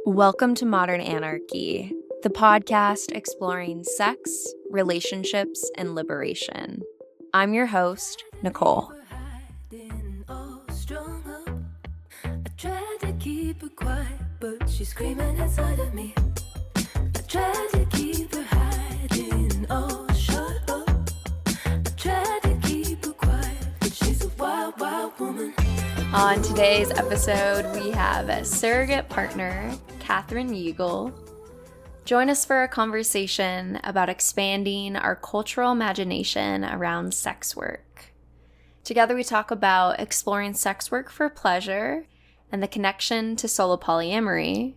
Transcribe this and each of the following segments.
Welcome to Modern Anarchy, the podcast exploring sex, relationships, and liberation. I'm your host, Nicole. I tried to keep her quiet, but she's screaming inside of me. I tried to keep her hiding, oh, shut up. I tried to keep her quiet, but she's a wild, wild woman. On today's episode, we have a surrogate partner, Katherine Yeagel. Join us for a conversation about expanding our cultural imagination around sex work. Together, we talk about exploring sex work for pleasure and the connection to solo-polyamory,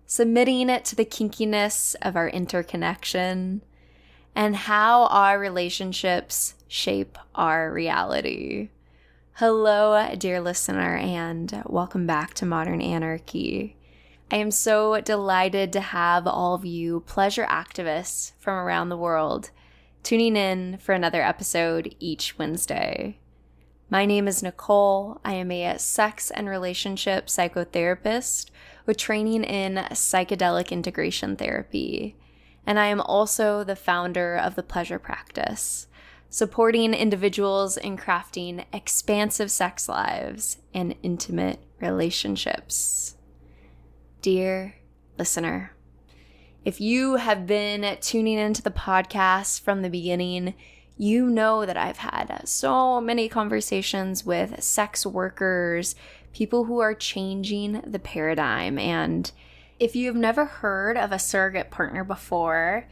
submitting it to the kinkiness of our interconnection, and how our relationships shape our reality. Hello, dear listener, and welcome back to Modern Anarchy. I am so delighted to have all of you pleasure activists from around the world tuning in for another episode each Wednesday. My name is Nicole. I am a sex and relationship psychotherapist with training in psychedelic integration therapy, and I am also the founder of the Pleasure Practice, supporting individuals in crafting expansive sex lives and intimate relationships. Dear listener, if you have been tuning into the podcast from the beginning, you know that I've had so many conversations with sex workers, people who are changing the paradigm. And if you've never heard of a surrogate partner before,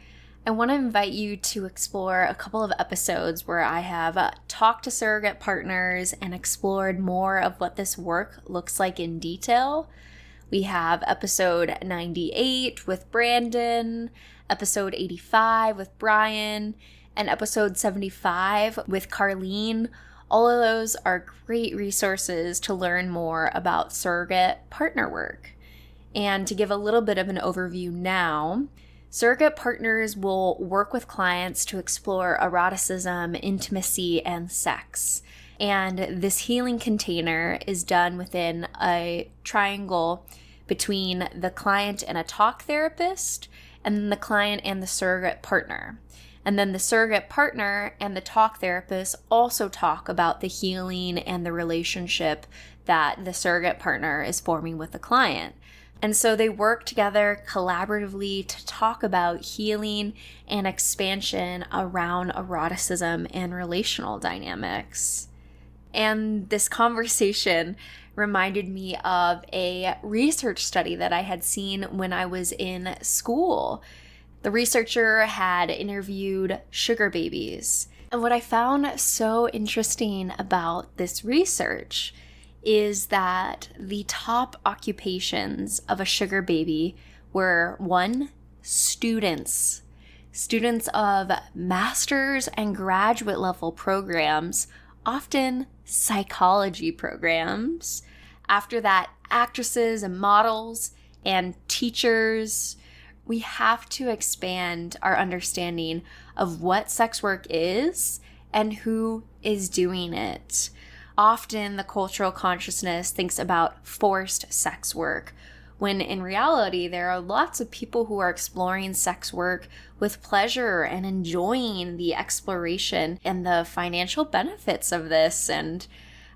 I want to invite you to explore a couple of episodes where I have talked to surrogate partners and explored more of what this work looks like in detail. We have episode 98 with Brandon, episode 85 with Brian, and episode 75 with Carlene. All of those are great resources to learn more about surrogate partner work. And to give a little bit of an overview now, surrogate partners will work with clients to explore eroticism, intimacy, and sex. And this healing container is done within a triangle between the client and a talk therapist, and then the client and the surrogate partner. And then the surrogate partner and the talk therapist also talk about the healing and the relationship that the surrogate partner is forming with the client. And so they work together collaboratively to talk about healing and expansion around eroticism and relational dynamics. And this conversation reminded me of a research study that I had seen when I was in school. The researcher had interviewed sugar babies. And what I found so interesting about this research is that the top occupations of a sugar baby were 1, students of master's and graduate level programs, often psychology programs. After that, actresses and models and teachers. We have to expand our understanding of what sex work is and who is doing it. Often the cultural consciousness thinks about forced sex work, when in reality there are lots of people who are exploring sex work with pleasure and enjoying the exploration and the financial benefits of this. And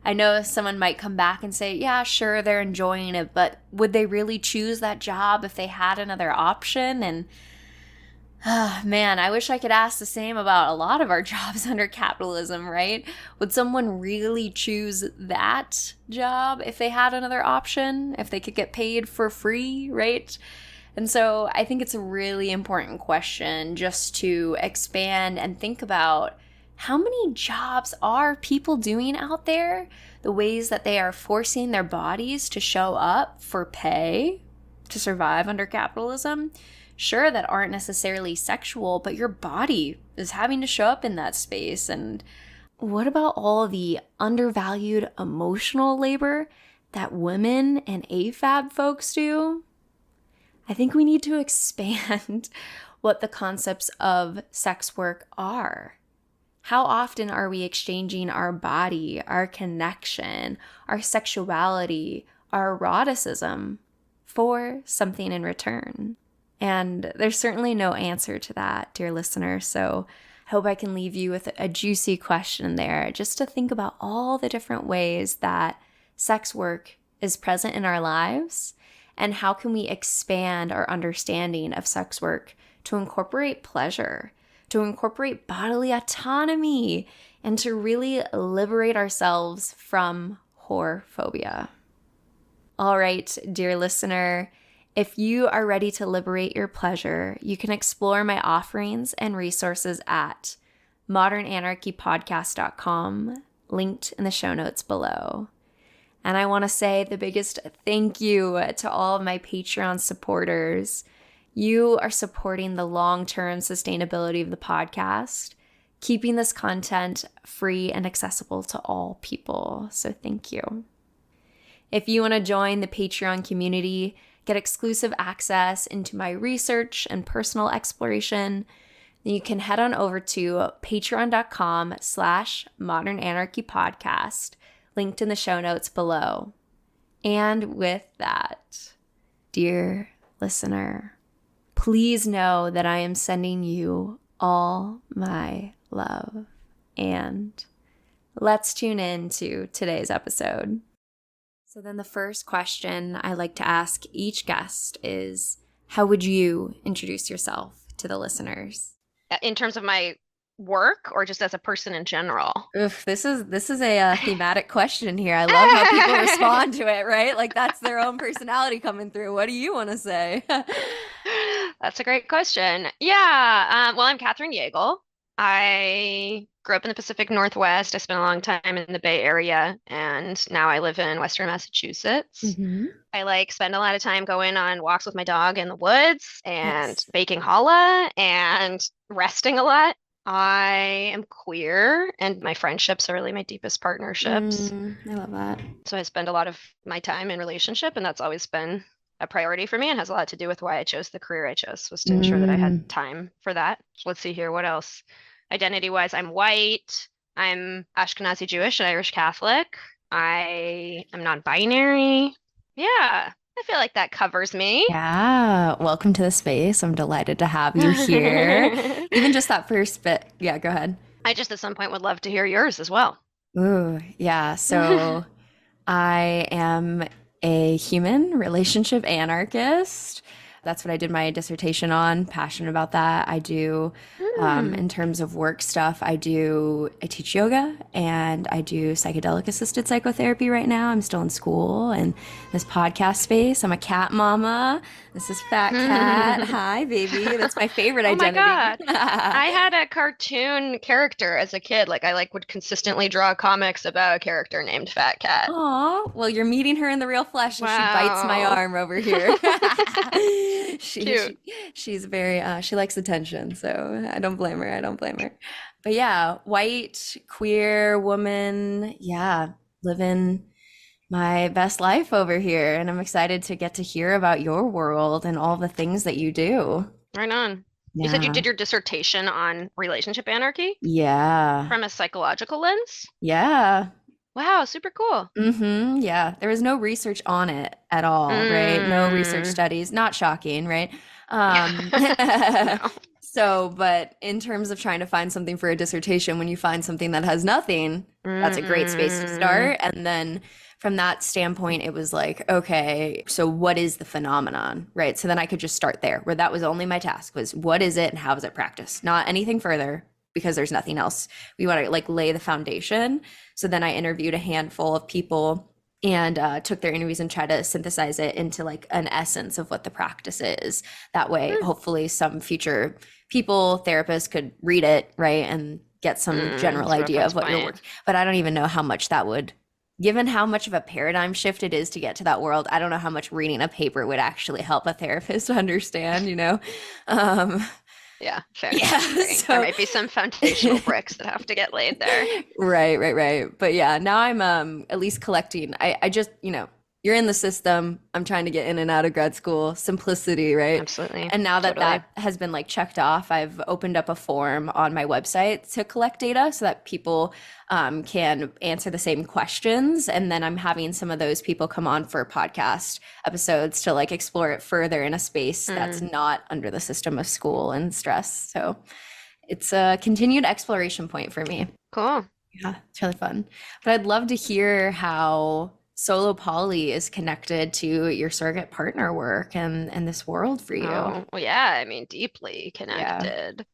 I know someone might come back and say, yeah, sure, they're enjoying it, but would they really choose that job if they had another option? And man, I wish I could ask the same about a lot of our jobs under capitalism, right? Would someone really choose that job if they had another option, if they could get paid for free, right? And so I think it's a really important question just to expand and think about how many jobs are people doing out there, the ways that they are forcing their bodies to show up for pay to survive under capitalism. Sure, that aren't necessarily sexual, but your body is having to show up in that space. And what about all the undervalued emotional labor that women and AFAB folks do? I think we need to expand what the concepts of sex work are. How often are we exchanging our body, our connection, our sexuality, our eroticism for something in return? And there's certainly no answer to that, dear listener. So I hope I can leave you with a juicy question there, just to think about all the different ways that sex work is present in our lives, and how can we expand our understanding of sex work to incorporate pleasure, to incorporate bodily autonomy, and to really liberate ourselves from whorephobia. All right, dear listener, if you are ready to liberate your pleasure, you can explore my offerings and resources at modernanarchypodcast.com, linked in the show notes below. And I want to say the biggest thank you to all of my Patreon supporters. You are supporting the long-term sustainability of the podcast, keeping this content free and accessible to all people. So thank you. If you want to join the Patreon community, get exclusive access into my research and personal exploration, then you can head on over to patreon.com/modernanarchypodcast, linked in the show notes below. And with that, dear listener, please know that I am sending you all my love. And let's tune in to today's episode. So then the first question I like to ask each guest is, how would you introduce yourself to the listeners? In terms of my work, or just as a person in general? Oof, this is a thematic question here. I love how people respond to it, right? Like that's their own personality coming through. What do you want to say? That's a great question. Yeah. Well, I'm Katherine Yeagel. I grew up in the Pacific Northwest. I spent a long time in the Bay Area, and now I live in Western Massachusetts. Mm-hmm. I spend a lot of time going on walks with my dog in the woods and Yes. baking challah and resting a lot. I am queer, and my friendships are really my deepest partnerships. I love that. So I spend a lot of my time in relationship, and that's always been a priority for me, and has a lot to do with why I chose the career I chose, was to ensure that I had time for that. So let's see here. What else? Identity-wise, I'm white. I'm Ashkenazi Jewish and Irish Catholic. I am non-binary. Yeah, I feel like that covers me. Yeah. Welcome to the space. I'm delighted to have you here. Even just that first bit. Yeah, go ahead. I just at some point would love to hear yours as well. Ooh, yeah. So I am a human relationship anarchist. That's what I did my dissertation on. Passionate about that. I do, in terms of work stuff, I teach yoga and I do psychedelic assisted psychotherapy right now. I'm still in school and this podcast space. I'm a cat mama. This is Fat Cat. Hi, baby. That's my favorite identity. Oh my God. I had a cartoon character as a kid. I would consistently draw comics about a character named Fat Cat. Aw, well, you're meeting her in the real flesh and she bites my arm over here. She's very, she likes attention, so I don't blame her. But yeah, white, queer woman, yeah, living my best life over here. And I'm excited to get to hear about your world and all the things that you do. Right on. You said you did your dissertation on relationship anarchy? Yeah. From a psychological lens? Yeah. Wow, super cool. Yeah. There was no research on it at all, right? No research studies. Not shocking, right? No. So, but in terms of trying to find something for a dissertation, when you find something that has nothing, that's a great space to start. And then from that standpoint, it was like, okay, so what is the phenomenon, right? So then I could just start there, where that was only my task, was what is it and how is it practiced? Not anything further, because there's nothing else. We want to lay the foundation. So then I interviewed a handful of people and took their interviews and tried to synthesize it into an essence of what the practice is. That way, hopefully some future people, therapists could read it, right, and get some general idea of what you're working. But I don't even know how much that would, given how much of a paradigm shift it is to get to that world, I don't know how much reading a paper would actually help a therapist understand, Yeah, fair. Yeah, There might be some foundational bricks that have to get laid there. Right. But yeah, now I'm at least collecting. I just, you're in the system. I'm trying to get in and out of grad school. Simplicity, right? Absolutely. And now that Totally. that has been like checked off, I've opened up a form on my website to collect data so that people can answer the same questions. And then I'm having some of those people come on for podcast episodes to like explore it further in a space that's not under the system of school and stress. So it's a continued exploration point for me. Cool. Yeah, it's really fun. But I'd love to hear how solo poly is connected to your surrogate partner work and this world for you. Oh, well, yeah, I mean, deeply connected.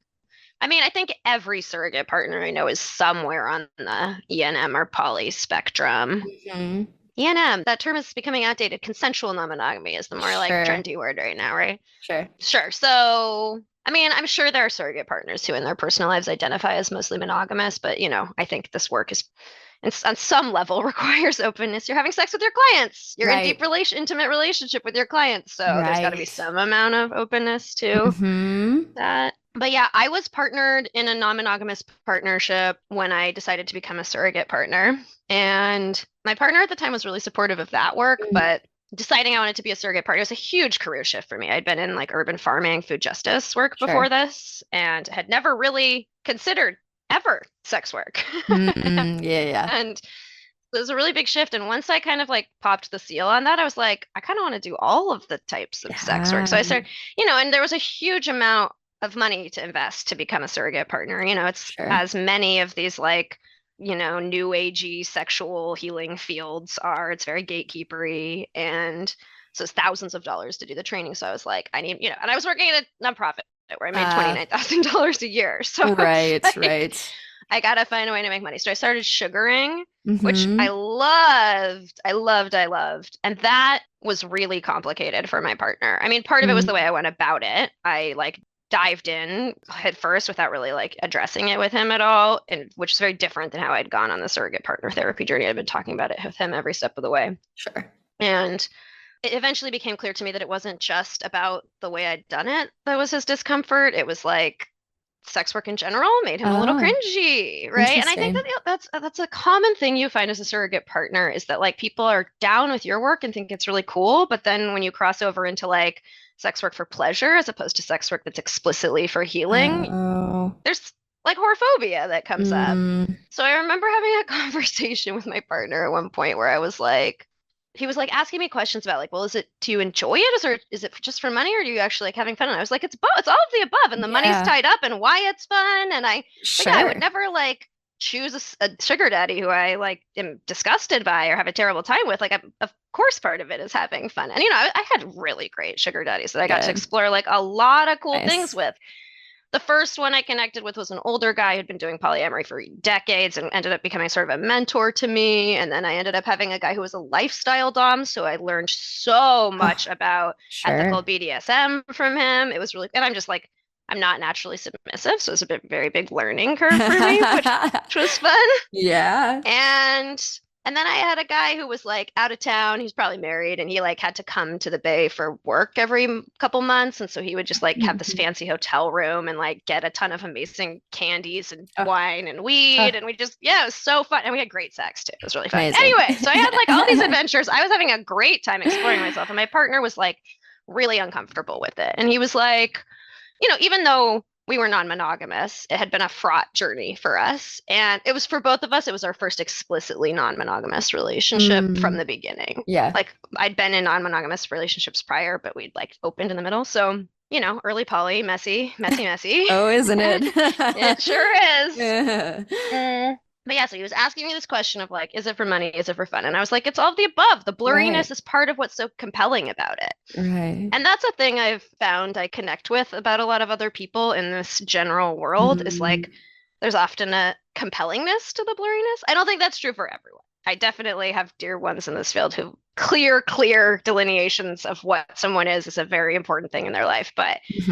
I mean, I think every surrogate partner I know is somewhere on the ENM or poly spectrum. Mhm. ENM, that term is becoming outdated. Consensual non-monogamy is the more like Sure. trendy word right now, right? Sure. Sure. So, I mean, I'm sure there are surrogate partners who in their personal lives identify as mostly monogamous, but I think this work is on some level requires openness. You're having sex with your clients. You're in deep intimate relationship with your clients. So there's got to be some amount of openness to that. But yeah, I was partnered in a non-monogamous partnership when I decided to become a surrogate partner. And my partner at the time was really supportive of that work, but deciding I wanted to be a surrogate partner was a huge career shift for me. I'd been in like urban farming, food justice work before this, and had never really considered ever sex work. Yeah. And it was a really big shift. And once I kind of like popped the seal on that, I was like, I kind of want to do all of the types of sex work. So I started, and there was a huge amount of money to invest to become a surrogate partner. It's as many of these like, new agey sexual healing fields are. It's very gatekeepery. And so it's thousands of dollars to do the training. So I was like, I need, and I was working at a nonprofit where I made $29,000 a year. So right. I gotta find a way to make money. So I started sugaring, which I loved. And that was really complicated for my partner. I mean, part of it was the way I went about it. I like dived in head first without really like addressing it with him at all, and which is very different than how I'd gone on the surrogate partner therapy journey. I'd been talking about it with him every step of the way. Sure. And it eventually became clear to me that it wasn't just about the way I'd done it that was his discomfort. It was like sex work in general made him a little cringy, right? And I think that that's a common thing you find as a surrogate partner is that like people are down with your work and think it's really cool, but then when you cross over into like sex work for pleasure as opposed to sex work that's explicitly for healing, there's like whorephobia that comes up. So I remember having a conversation with my partner at one point where I was like, he was like asking me questions about like, well, do you enjoy it? Or is it just for money, or are you actually like having fun? And I was like, it's both. It's all of the above, and the money's tied up, and why it's fun. And I would never like choose a sugar daddy who I like am disgusted by or have a terrible time with. Like, of course, part of it is having fun. And I had really great sugar daddies that I got to explore like a lot of cool things with. The first one I connected with was an older guy who'd been doing polyamory for decades and ended up becoming sort of a mentor to me. And then I ended up having a guy who was a lifestyle dom. So I learned so much about ethical BDSM from him. It was really, and I'm just like, I'm not naturally submissive. So it was a very big learning curve for me, which was fun. Yeah. And then I had a guy who was like out of town. He's probably married, and he like had to come to the Bay for work every couple months. And so he would just like have this fancy hotel room and like get a ton of amazing candies and wine and weed. And we just, it was so fun. And we had great sex too. It was really fun. Amazing. Anyway, so I had like all these adventures. I was having a great time exploring myself, and my partner was like really uncomfortable with it. And he was like, even though we were non-monogamous, it had been a fraught journey for us. And it was for both of us. It was our first explicitly non-monogamous relationship from the beginning. Yeah. Like I'd been in non-monogamous relationships prior, but we'd like opened in the middle. So, early poly, messy. Oh, isn't it? It sure is. Yeah. But yeah, so he was asking me this question of like, is it for money? Is it for fun? And I was like, it's all of the above. The blurriness is part of what's so compelling about it. Right. And that's a thing I've found I connect with about a lot of other people in this general world is like, there's often a compellingness to the blurriness. I don't think that's true for everyone. I definitely have dear ones in this field who clear delineations of what someone is a very important thing in their life. But for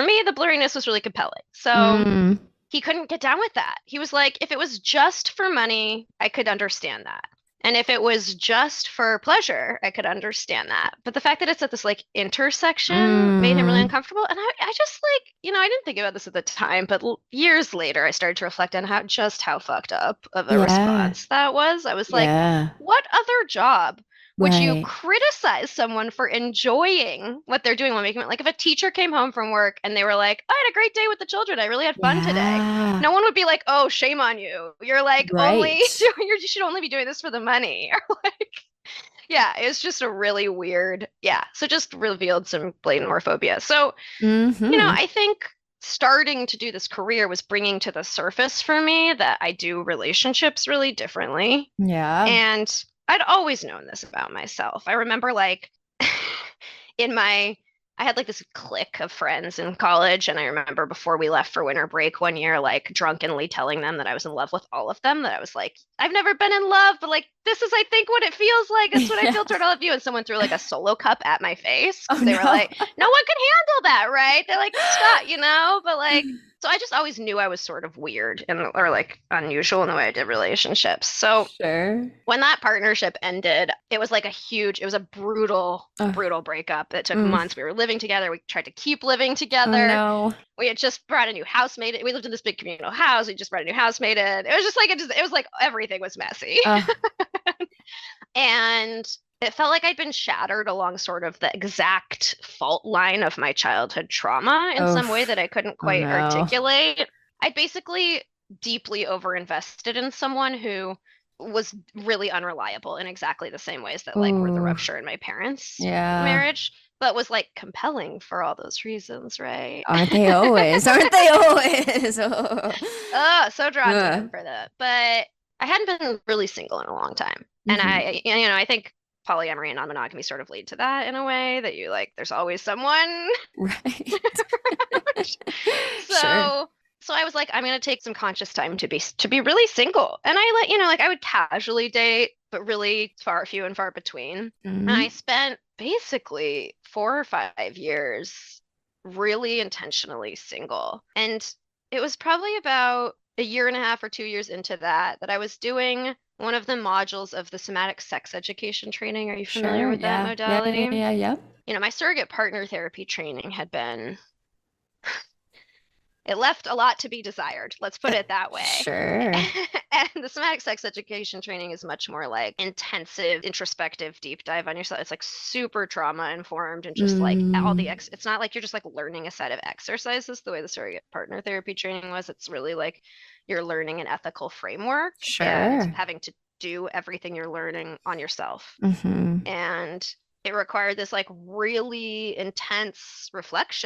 me, the blurriness was really compelling. So he couldn't get down with that. He was like, if it was just for money, I could understand that. And if it was just for pleasure, I could understand that. But the fact that it's at this like intersection made him really uncomfortable. And I just like, I didn't think about this at the time, but years later, I started to reflect on how fucked up of a response that was. I was like, what other job would you Right. criticize someone for enjoying what they're doing while making it? Like if a teacher came home from work and they were like, I had a great day with the children. I really had fun today. Yeah. No one would be like, oh, shame on you. You're like only Right. you should only be doing this for the money. Or like, yeah, it's just a really weird, yeah. So just revealed some blatant whorephobia. So, Mm-hmm. I think starting to do this career was bringing to the surface for me that I do relationships really differently. Yeah. And I'd always known this about myself. I remember like in my I had like this clique of friends in college, and I remember before we left for winter break one year, like drunkenly telling them that I was in love with all of them, that I was like, I've never been in love, but like this is I think what it feels like. It's what I Yeah. feel toward all of you. And someone threw like a solo cup at my face Oh because they were no. like, no one could handle that, right? They're like, stop, but like so I just always knew I was sort of weird and or like unusual in the way I did relationships. So Sure. when that partnership ended, it was like it was a Oh, brutal breakup that took mm. months. We were living together. We tried to keep living Oh together. no. We had just brought a new housemate. We lived in this big communal house. We just brought a new housemate in. It was just like, it was like everything was messy. Uh, And it felt like I'd been shattered along sort of the exact fault line of my childhood trauma in some way oh, that I couldn't oh quite no. articulate. I'd basically deeply overinvested in someone who was really unreliable in exactly the same ways that like were the Ooh, rupture in my parents' yeah. marriage, but was like compelling for all those reasons, right? Aren't they always? Aren't they always? Oh. Oh, so drawn to Uh, him for that. But I hadn't been really single in a long time. And mhm. I think polyamory and non-monogamy sort of lead to that in a way that you like, there's always someone. Right. Sure. So, so I was like, I'm gonna take some conscious time to be really single. And I like I would casually date, but really few and far between. And I Mhm. spent basically 4 or 5 years really intentionally single. And it was probably about a year and a half or 2 years into that I was doing one of the modules of the somatic sex education training. Are you familiar Sure. with that Yeah. Yeah. Yeah. Yeah. modality? Yeah. Yep. My surrogate partner therapy training had been, it left a lot to be desired. Let's put it that way. Sure. And the somatic sex education training is much more like intensive, introspective, deep dive on yourself. It's like super trauma informed and just like all Mm, it's not like you're just like learning a set of exercises the way the surrogate partner therapy training was. It's really like you're learning an ethical framework and sure. having to do everything you're learning on yourself. Mhm. And it required this like really intense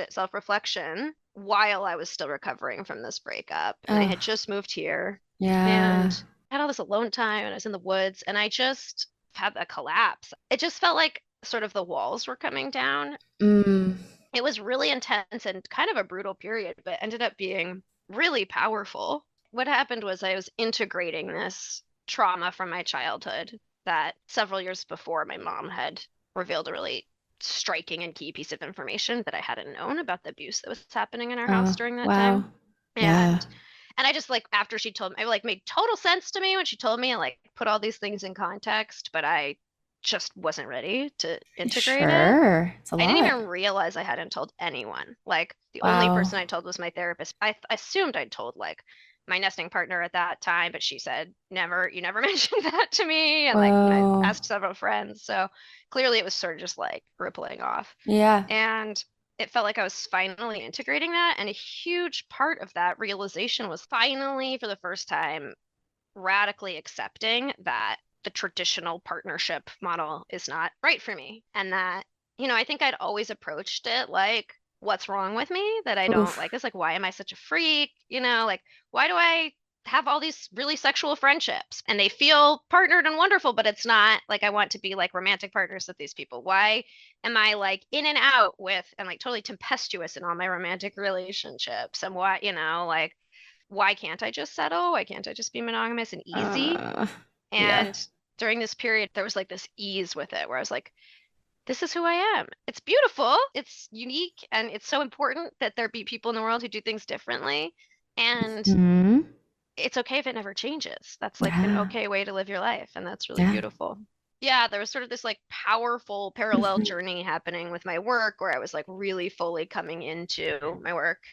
self-reflection while I was still recovering from this breakup. And I had Oh, just moved here yeah. and had all this alone time and I was in the woods and I just had a collapse. It just felt like sort of the walls were coming down. Mm. It was really intense and kind of a brutal period, but ended up being really powerful. What happened was I was integrating this trauma from my childhood that several years before my mom had revealed a really striking and key piece of information that I hadn't known about the abuse that was happening in our house Oh, during that wow. time. Yeah. And I just like after she told me, it like made total sense to me when she told me and like put all these things in context, but I just wasn't ready to integrate it. Sure. It's a I didn't lot. even realize I hadn't told anyone. Like the only Wow. person I told was my therapist. I assumed I'd told like my nesting partner at that time, but she said, never, you never mentioned that to me. And like I Whoa. asked several friends. So clearly it was sort of just like rippling off. Yeah. And it felt like I was finally integrating that. And a huge part of that realization was finally, for the first time, radically accepting that the traditional partnership model is not right for me. And that, I think I'd always approached it like, what's wrong with me that I don't like Oof. this? Like, why am I such a freak? Like, why do I have all these really sexual friendships and they feel partnered and wonderful, but it's not like I want to be like romantic partners with these people? Why am I like in and out with and like totally tempestuous in all my romantic relationships? And why, like, why can't I just settle? Why can't I just be monogamous and easy? Uh, yeah. And during this period, there was like this ease with it where I was like, this is who I am. It's beautiful, it's unique, and it's so important that there be people in the world who do things differently. And Hmm. it's okay if it never changes. That's like an Yeah. okay way to live your life. And that's really Yeah. beautiful. Yeah, there was sort of this like powerful parallel Mhm. journey happening with my work where I was like really fully coming into my work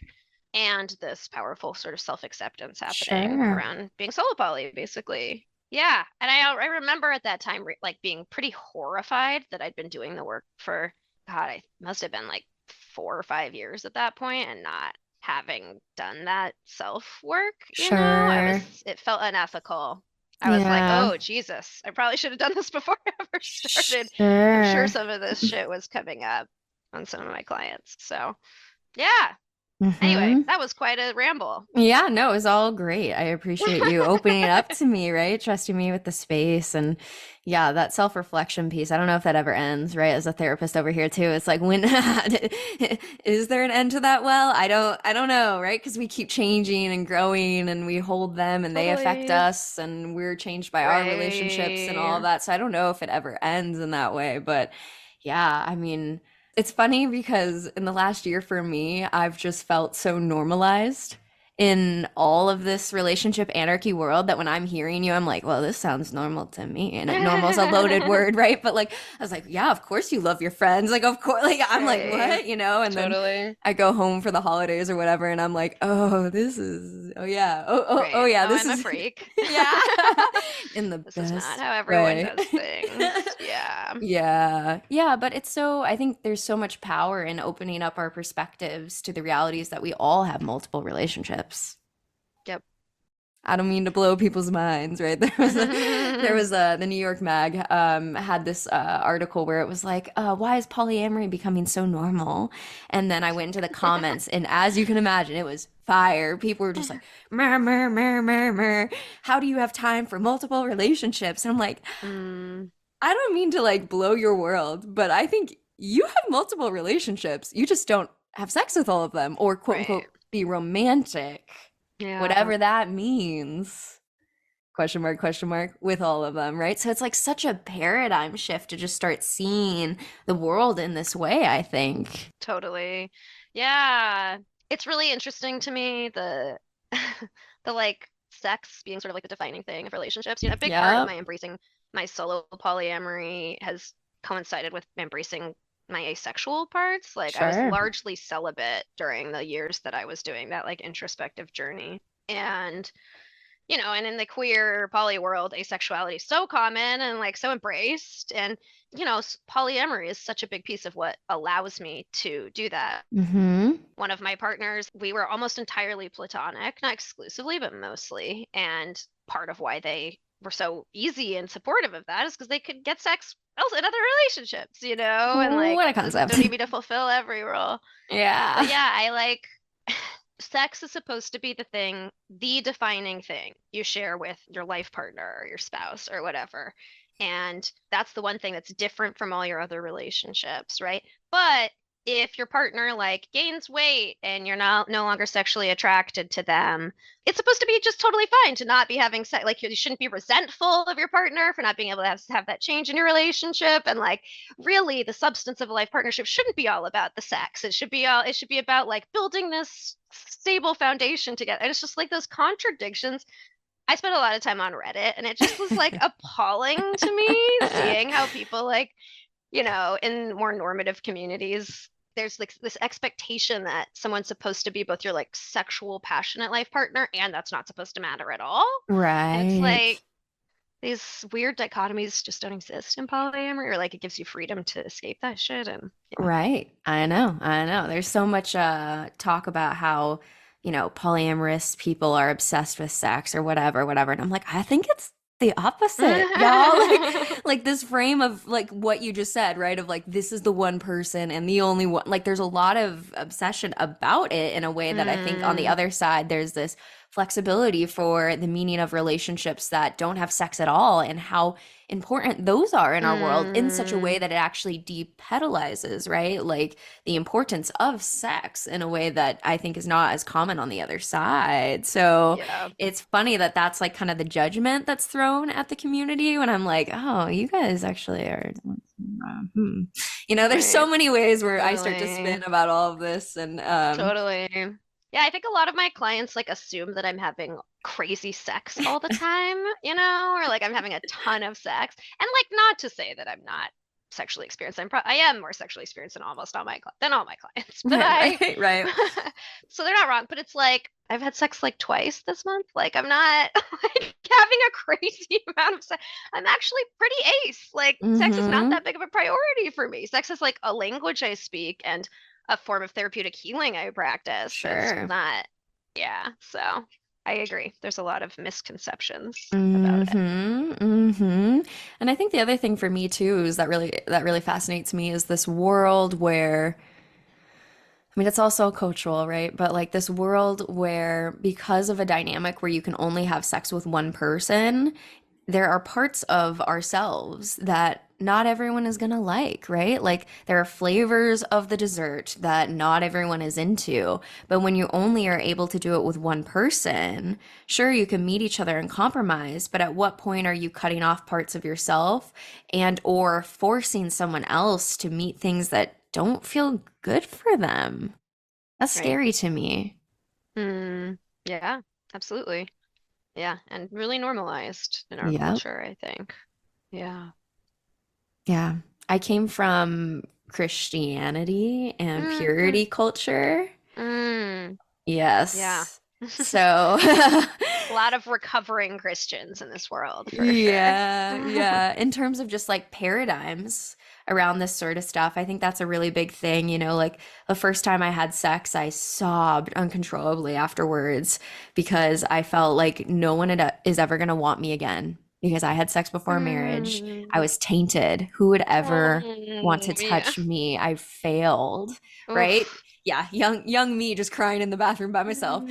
and this powerful sort of self-acceptance happening Sure. around being solo poly, basically. Yeah, and I remember at that time like being pretty horrified that I'd been doing the work for, God, I must have been like 4 or 5 years at that point and not having done that self work, Sure. it felt unethical. I was like, Yeah. oh, Jesus, I probably should have done this before I ever started. I'm sure Sure. some of this shit was coming up on some of my clients. So, yeah. Anyway, Mm-hmm. that was quite a ramble. Yeah, no, it was all great. I appreciate you opening it up to me, right? Trusting me with the space. And yeah, that self-reflection piece. I don't know if that ever ends, right? As a therapist over here too. It's like when is there an end to that? Well, I don't know, right? Because we keep changing and growing and we hold them and they affect Totally. us and we're changed by our relationships and all of Right. that. So I don't know if it ever ends in that way. But yeah, I mean, it's funny because in the last year for me, I've just felt so normalized in all of this relationship anarchy world that when I'm hearing you, I'm like, well, this sounds normal to me. And normal is a loaded word, right? But like, I was like, yeah, of course you love your friends. Like, of course, like, I'm like, Right. what? And then Totally. I go home for the holidays or whatever, and I'm like, oh, oh yeah, oh Right. yeah, Oh, this I'm a is, freak. yeah, in the This is not best how everyone way. does things. Yeah. Yeah. Yeah, but I think there's so much power in opening up our perspectives to the realities that we all have multiple relationships. Yep. I don't mean to blow people's minds, right? The New York Mag had this article where it was like, why is polyamory becoming so normal? And then I went into the comments, and as you can imagine, it was fire. People were just like, mer, mer, mer, mer, mer. How do you have time for multiple relationships? And I'm like, Mm, I don't mean to like blow your world, but I think you have multiple relationships. You just don't have sex with all of them or quote right. unquote be romantic, Yeah. whatever that means. Question mark, with all of them, right? So it's like such a paradigm shift to just start seeing the world in this way, I think. Totally. Yeah. It's really interesting to me the like sex being sort of like the defining thing of relationships. A big part of Yep. my embracing my solo polyamory has coincided with embracing my asexual parts. Like I was Sure. largely celibate during the years that I was doing that like introspective journey. And and in the queer poly world, asexuality is so common and like so embraced. And, polyamory is such a big piece of what allows me to do that. Mm-hmm. One of my partners, we were almost entirely platonic, not exclusively, but mostly. And part of why they were so easy and supportive of that is because they could get sex else in other relationships, and like What a concept. don't need me to fulfill every role. But Yeah. yeah, I like sex is supposed to be the defining thing you share with your life partner or your spouse or whatever. And that's the one thing that's different from all your other relationships, right? But if your partner like gains weight and you're not no longer sexually attracted to them, it's supposed to be just totally fine to not be having sex. Like you shouldn't be resentful of your partner for not being able to have that change in your relationship. And like really the substance of a life partnership shouldn't be all about the sex. It should be about like building this stable foundation together. And it's just like those contradictions. I spent a lot of time on Reddit and it just was like appalling to me seeing how people like, in more normative communities, there's like this expectation that someone's supposed to be both your like sexual passionate life partner and that's not supposed to matter at all. And it's Right. like these weird dichotomies just don't exist in polyamory, or like it gives you freedom to escape that shit. And yeah. Right. I know. I know. There's so much talk about how, polyamorous people are obsessed with sex or whatever, whatever. And I'm like, I think it's the opposite, y'all. Like this frame of like what you just said, right? Of like this is the one person and the only one. Like there's a lot of obsession about it in a way that I think on the Mm, other side there's this flexibility for the meaning of relationships that don't have sex at all and how important those are in our world in such a way mm, that it actually depedalizes, right? Like the importance of sex in a way that I think is not as common on the other side. So yeah. it's funny that that's like kind of the judgment that's thrown at the community when I'm like, oh, you guys actually are. Hmm. There's so Right. many ways where I start to Totally. spin about all of this. And Totally. Yeah, I think a lot of my clients like assume that I'm having crazy sex all the time, or like I'm having a ton of sex. And like not to say that I'm not sexually experienced. I am more sexually experienced than almost all my clients, but Right. so they're not wrong. But it's like I've had sex like twice this month. Like I'm not like having a crazy amount of sex. I'm actually pretty ace. Like sex is not Mm-hmm. that big of a priority for me. Sex is like a language I speak and a form of therapeutic healing I practice. But it's Sure. not. Yeah. So I agree. There's a lot of misconceptions about it. Mm-hmm. Mm-hmm. And I think the other thing for me too is that really fascinates me is this world where I mean, it's also cultural, right? But like this world where, because of a dynamic where you can only have sex with one person, there are parts of ourselves that not everyone is gonna like, right? Like there are flavors of the dessert that not everyone is into. But when you only are able to do it with one person, sure, you can meet each other and compromise, but at what point are you cutting off parts of yourself and or forcing someone else to meet things that don't feel good for them? That's Right. scary to me. Yeah, absolutely. Yeah, and really normalized in our Yep. culture, I think. Yeah. Yeah. I came from Christianity and Mm, purity culture. mm, yeah. Yes. So, A lot of recovering Christians in this world, for sure. yeah, yeah. In terms of just like paradigms around this sort of stuff, I think that's a really big thing. You know, like the first time I had sex, I sobbed uncontrollably afterwards because I felt like no one is ever going to want me again because I had sex before marriage. I Mm, was tainted. Who would ever want to yeah. touch me? I failed, right? Oof. Yeah, young me just crying in the bathroom by myself.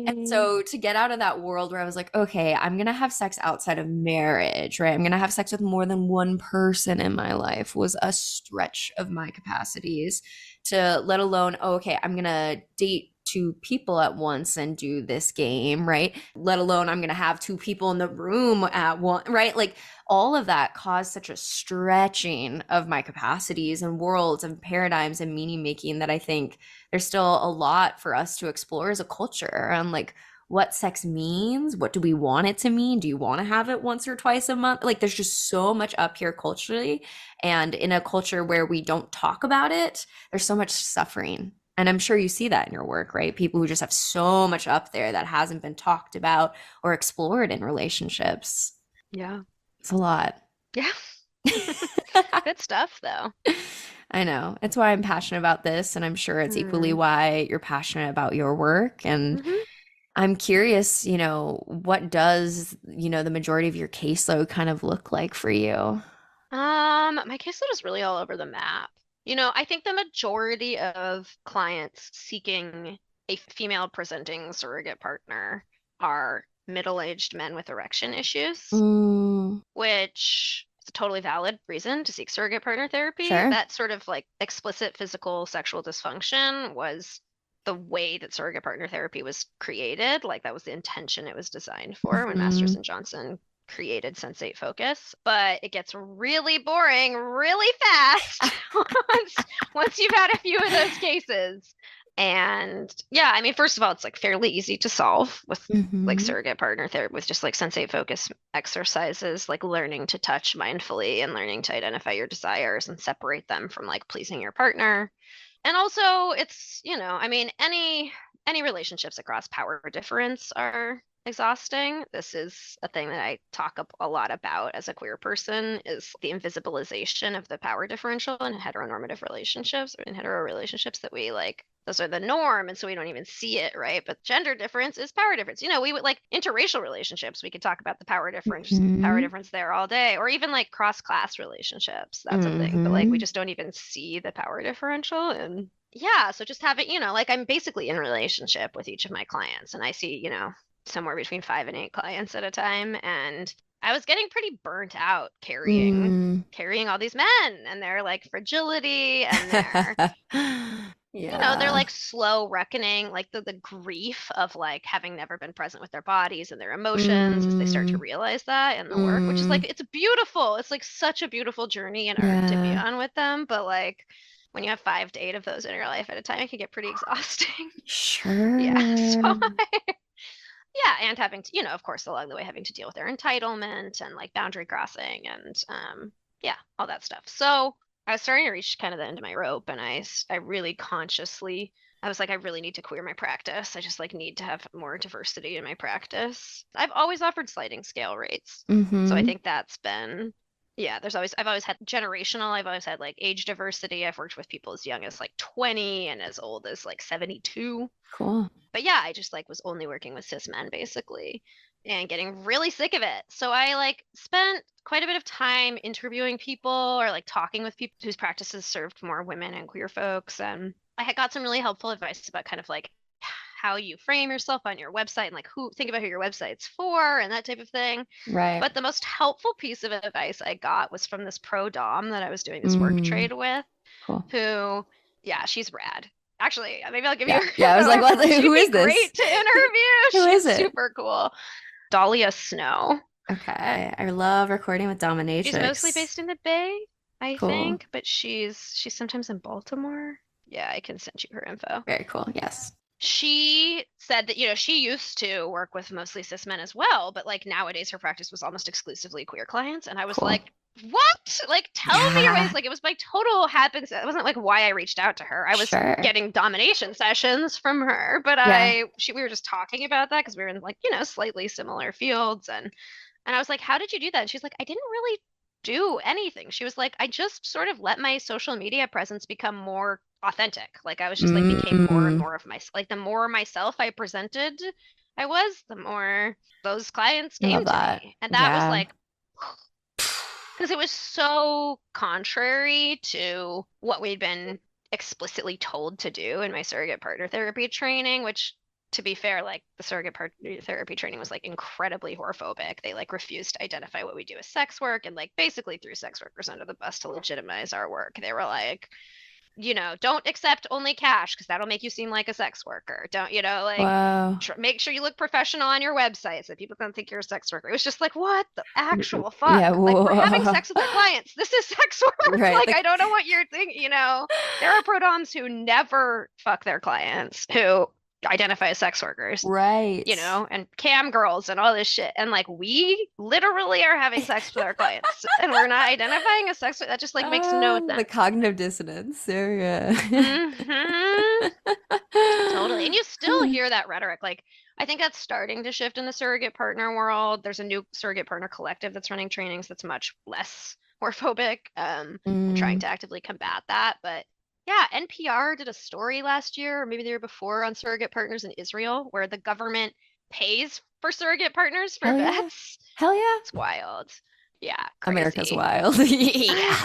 And Mm, so to get out of that world where I was like, okay, I'm gonna have sex outside of marriage, right? I'm gonna have sex with more than one person in my life was a stretch of my capacities to let alone, oh, okay, I'm gonna date two people at once and do this game, right? Let alone I'm gonna have two people in the room at one, right? Like all of that caused such a stretching of my capacities and worlds and paradigms and meaning making that I think there's still a lot for us to explore as a culture on like what sex means, what do we want it to mean, do you want to have it once or twice a month, like there's just so much up here culturally, and in a culture where we don't talk about it, there's so much suffering. And I'm sure you see that in your work, right? People who just have so much up there that hasn't been talked about or explored in relationships. yeah. It's a lot. Yeah. Good stuff, though. I know. It's why I'm passionate about this, and I'm sure it's equally Mm. why you're passionate about your work. And Hmm. I'm curious, what does, the majority of your caseload kind of look like for you? My caseload is really all over the map. I think the majority of clients seeking a female presenting surrogate partner are middle-aged men with erection issues, Mm, which is a totally valid reason to seek surrogate partner therapy. sure. That sort of like explicit physical sexual dysfunction was the way that surrogate partner therapy was created. Like that was the intention it was designed for when Masters Hmm. and Johnson created Sensate Focus. But it gets really boring really fast once you've had a few of those cases. And yeah, I mean, first of all, it's like fairly easy to solve with like Hmm. surrogate partner therapy with just like sensate focus exercises, like learning to touch mindfully and learning to identify your desires and separate them from like pleasing your partner. And also it's, I mean, any relationships across power difference are exhausting. This is a thing that I talk a lot about as a queer person is the invisibilization of the power differential in heteronormative relationships or in hetero relationships that we like those are the norm and so we don't even see it, right? But gender difference is power difference. We would like interracial relationships, we could talk about the power Hmm. difference there all day, or even like cross class relationships, that's a thing, but like we Hmm. just don't even see the power differential. And yeah, so just having, like I'm basically in relationship with each of my clients and I see, somewhere between 5 and 8 clients at a time. And I was getting pretty burnt out Mm. carrying all these men and their like fragility and their they're Yeah. like slow reckoning, like the grief of like having never been present with their bodies and their emotions as they start to Mm. realize that in the work, which is like Mm. it's beautiful. It's like such a beautiful journey and arc to be Yeah. on with them. But like when you have 5 to 8 of those in your life at a time, it can get pretty exhausting. Yeah. So Sure. yeah, and having to, of course, along the way having to deal with their entitlement and like boundary crossing and yeah, all that stuff. So I was starting to reach kind of the end of my rope, and I really consciously, I was like, I really need to queer my practice. I just like need to have more diversity in my practice. I've always offered sliding scale rates. So I Mm-hmm. think that's been, yeah, I've always had generational, I've always had like age diversity. I've worked with people as young as like 20 and as old as like 72. Cool. But yeah, I just like was only working with cis men basically and getting really sick of it. So I like spent quite a bit of time interviewing people or like talking with people whose practices served more women and queer folks. And I had got some really helpful advice about kind of like how you frame yourself on your website and like who think about who your website's for and that type of thing. Right. But the most helpful piece of advice I got was from this pro dom that I was doing this work Mm, trade with, cool. who, yeah, she's rad. Actually, maybe I'll give you Yeah. her Yeah. I was like, info. what? Who She'd be is this? great to interview. Who is She's it? super cool. Dahlia Snow. Okay. I love recording with She's mostly dominatrix. based in the Bay, I Cool. think, but she's sometimes in Baltimore. Yeah, I can send you her info. Very cool. Yes. She said that, she used to work with mostly cis men as well, but like nowadays her practice was almost exclusively queer clients. And I was Cool. like, what? Like, tell me your ways. Yeah. Like, it was my total happens. It wasn't like why I reached out to her. I was Sure. getting domination sessions from her, but Yeah. we were just talking about that because we were in like, slightly similar fields. And I was like, how did you do that? And she's like, I didn't really do anything. She was like, I just sort of let my social media presence become more authentic. Like I was just like became more and Mm, more of myself. Like the more myself I presented, I was, the more those clients love came to that. me. And that was Yeah. like, because it was so contrary to what we'd been explicitly told to do in my surrogate partner therapy training, which to be fair, like the surrogate partner therapy training was like incredibly whorephobic. They like refused to identify what we do as sex work and like basically threw sex workers under the bus to legitimize our work. They were like, don't accept only cash because that'll make you seem like a sex worker. Don't, like Whoa. make sure you look professional on your website so people don't think you're a sex worker. It was just like, what the actual fuck? Yeah. Like we're having Whoa. sex with our clients. This is sex work. Right. Like I don't know what you're thinking. There are prodoms who never fuck their clients who identify as sex workers. Right. And cam girls and all this shit. And like we literally are having sex with our clients and we're not identifying as sex. That just like makes no The sense. cognitive dissonance. There, yeah. Totally. And you still hear that rhetoric. Like, I think that's starting to shift in the surrogate partner world. There's a new surrogate partner collective that's running trainings that's much less whorephobic. I'm trying to actively combat that. But yeah, NPR did a story last year, or maybe the year before, on surrogate partners in Israel, where the government pays for surrogate partners for Hell yeah. vets. Hell yeah. It's wild. Yeah, crazy. America's wild. Yeah.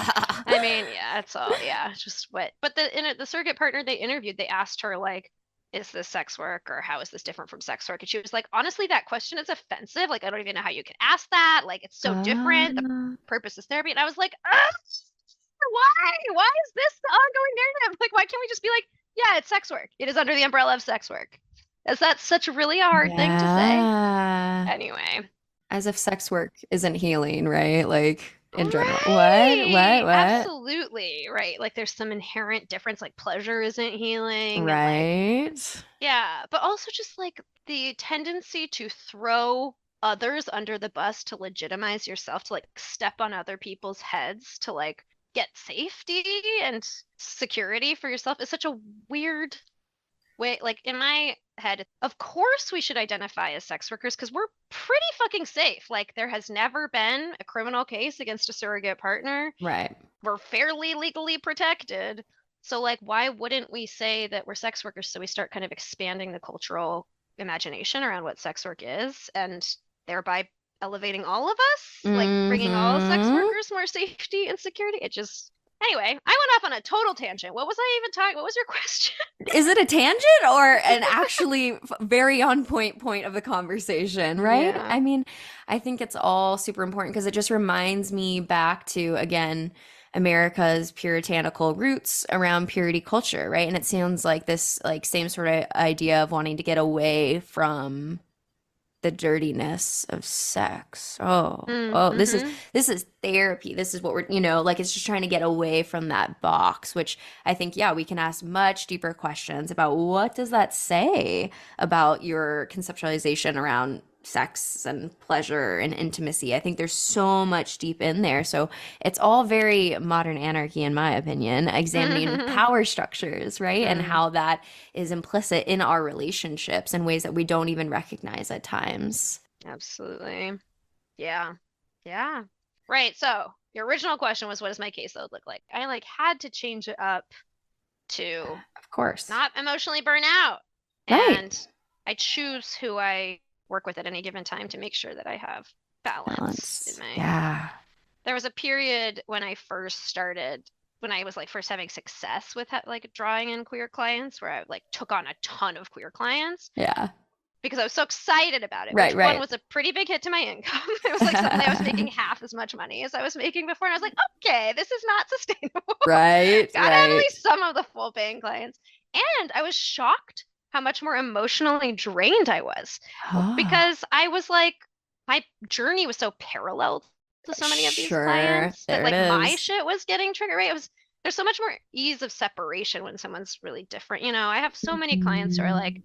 I mean, yeah, it's all, yeah, it's just what. But the surrogate partner they interviewed, they asked her like, is this sex work or how is this different from sex work? And she was like, honestly, that question is offensive. Like, I don't even know how you could ask that. Like, it's so different. The purpose is therapy. And I was like, why? Why is this the ongoing narrative? Like, why can't we just be like, yeah, it's sex work. It is under the umbrella of sex work. Is that such a really hard thing to say? Anyway. As if sex work isn't healing, right? Like in general. Right. What? Absolutely. Right. Like there's some inherent difference, like pleasure isn't healing. Right. And yeah. But also just like the tendency to throw others under the bus to legitimize yourself, to like step on other people's heads, to like get safety and security for yourself is such a weird way. Like in my head, of course we should identify as sex workers because we're pretty fucking safe. Like there has never been a criminal case against a surrogate partner. Right. We're fairly legally protected. So like why wouldn't we say that we're sex workers? So we start kind of expanding the cultural imagination around what sex work is and thereby elevating all of us, like bringing all sex workers more safety and security. It just Anyway, I went off on a total tangent. What was I even talking? What was your question? Is it a tangent or an actually very on point of the conversation, right? Yeah. I mean, I think it's all super important because it just reminds me back to, again, America's puritanical roots around purity culture, right? And it sounds like this like same sort of idea of wanting to get away from the dirtiness of sex. This is therapy. This is what we're, like it's just trying to get away from that box, which I think, yeah, we can ask much deeper questions about what does that say about your conceptualization around sex and pleasure and intimacy. I think there's so much deep in there. So it's all very modern anarchy, in my opinion, examining power structures, right? And Mm, how that is implicit in our relationships in ways that we don't even recognize at times. absolutely. Yeah. Yeah. Right. So your original question was, what does my caseload look like? I like had to change it up to Of course. not emotionally burn out. Right. And I choose who I work with at any given time to make sure that I have balance in Balance. my. Yeah. There was a period when I first started, when I was like first having success with like drawing in queer clients, where I like took on a ton of queer clients Yeah. because I was so excited about it, Right, which one right. was a pretty big hit to my income. It was like suddenly I was making half as much money as I was making before. And I was like, okay, this is not sustainable. Right, Gotta have at right. least some of the full paying clients. And I was shocked how much more emotionally drained I was Oh, because I was like, my journey was so parallel to so many of these sure. clients that There it like my is. shit was getting triggered, right? It was there's so much more ease of separation when someone's really different. You know, I have so many clients who are like Mhm.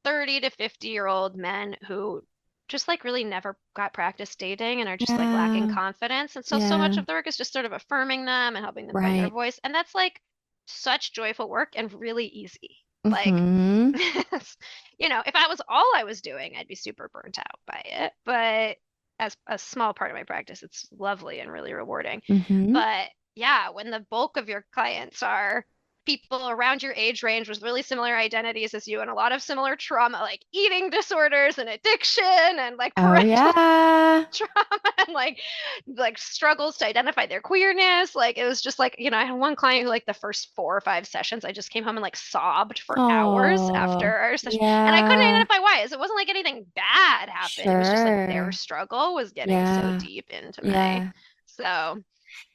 30 to 50-year-old men who just like really never got practice dating and are just like lacking Yeah, confidence. And so so much yeah, of the work is just sort of affirming them and helping them find their right. voice. And that's like such joyful work and really easy. Like, Mm-hmm. if that was all I was doing, I'd be super burnt out by it. But as a small part of my practice, it's lovely and really rewarding. Mm-hmm. But yeah, when the bulk of your clients are people around your age range with really similar identities as you and a lot of similar trauma, like eating disorders and addiction and like Oh parental yeah. trauma and like struggles to identify their queerness. Like it was just like, I had one client who like the first 4 or 5 sessions, I just came home and like sobbed for hours after Oh, our session. And I couldn't yeah. identify why. It wasn't like anything bad happened. It was just like their Sure. struggle was getting so Yeah. deep into me. Yeah. So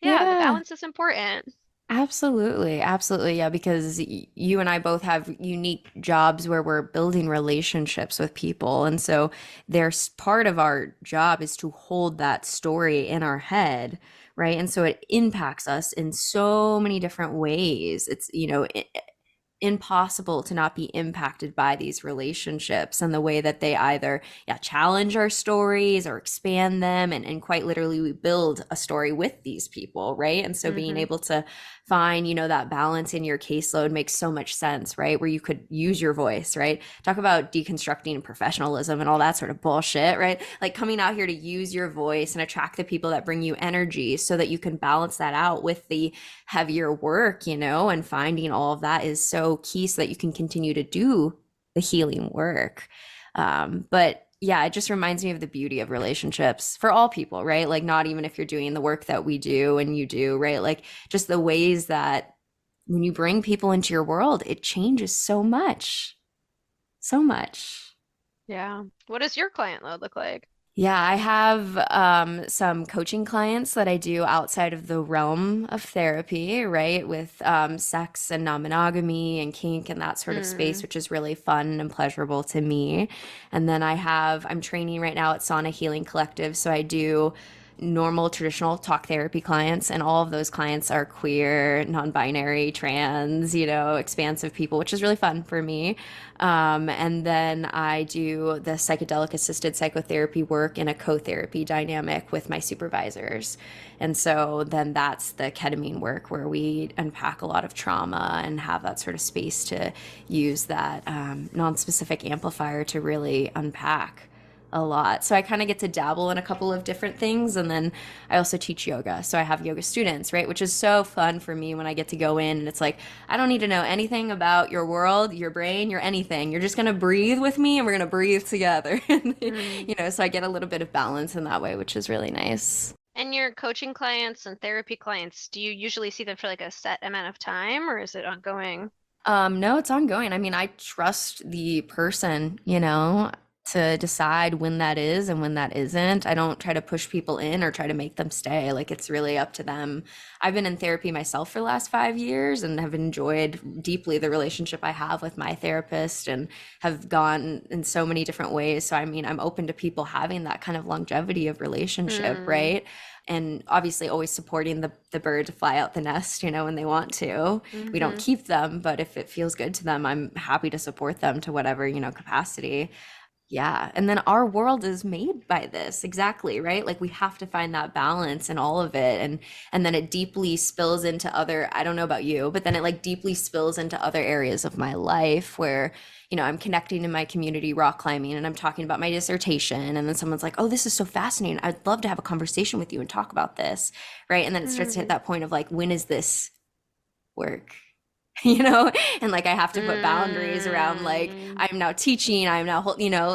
yeah, the Yeah. balance is important. Absolutely. Absolutely. Yeah, because you and I both have unique jobs where we're building relationships with people. And so there's part of our job is to hold that story in our head, right? And so it impacts us in so many different ways. It's, impossible to not be impacted by these relationships and the way that they either challenge our stories or expand them, and quite literally we build a story with these people, right? And so being Hmm. able to find that balance in your caseload makes so much sense, right? Where you could use your voice, right? Talk about deconstructing professionalism and all that sort of bullshit, right? Like coming out here to use your voice and attract the people that bring you energy so that you can balance that out with the heavier work, and finding all of that is so key so that you can continue to do the healing work. But yeah, it just reminds me of the beauty of relationships for all people, right? Like, not even if you're doing the work that we do and you do, right? Like, just the ways that when you bring people into your world, it changes so much, so much. Yeah. What does your client load look like? Yeah, I have some coaching clients that I do outside of the realm of therapy, right? With sex and non-monogamy and kink and that sort of space, Mm. which is really fun and pleasurable to me. And then I'm training right now at Sauna Healing Collective. So I do normal traditional talk therapy clients, and all of those clients are queer, non-binary, trans, expansive people, which is really fun for me. And then I do the psychedelic assisted psychotherapy work in a co-therapy dynamic with my supervisors. And so then that's the ketamine work where we unpack a lot of trauma and have that sort of space to use that non-specific amplifier to really unpack a lot. So I kind of get to dabble in a couple of different things. And then I also teach yoga. So I have yoga students, right? Which is so fun for me when I get to go in and it's like, I don't need to know anything about your world, your brain, your anything. You're just going to breathe with me and we're going to breathe together. Mm. So I get a little bit of balance in that way, which is really nice. And your coaching clients and therapy clients, do you usually see them for like a set amount of time or is it ongoing? No, it's ongoing. I mean, I trust the person, to decide when that is and when that isn't. I don't try to push people in or try to make them stay. Like it's really up to them. I've been in therapy myself for the last 5 years and have enjoyed deeply the relationship I have with my therapist and have gone in so many different ways. So I mean, I'm open to people having that kind of longevity of relationship, Mm. right? And obviously always supporting the bird to fly out the nest, when they want to. We don't Mm-hmm. keep them, but if it feels good to them, I'm happy to support them to whatever, capacity. Yeah. And then our world is made by this. Exactly, right? Like we have to find that balance in all of it. And then it deeply spills into other, I don't know about you, but then it like deeply spills into other areas of my life where, I'm connecting in my community rock climbing and I'm talking about my dissertation. And then someone's like, oh, this is so fascinating. I'd love to have a conversation with you and talk about this. Right. And then it starts to hit Mm. that point of like, when is this work? And like I have to put boundaries around like Mm. I'm now teaching, I'm now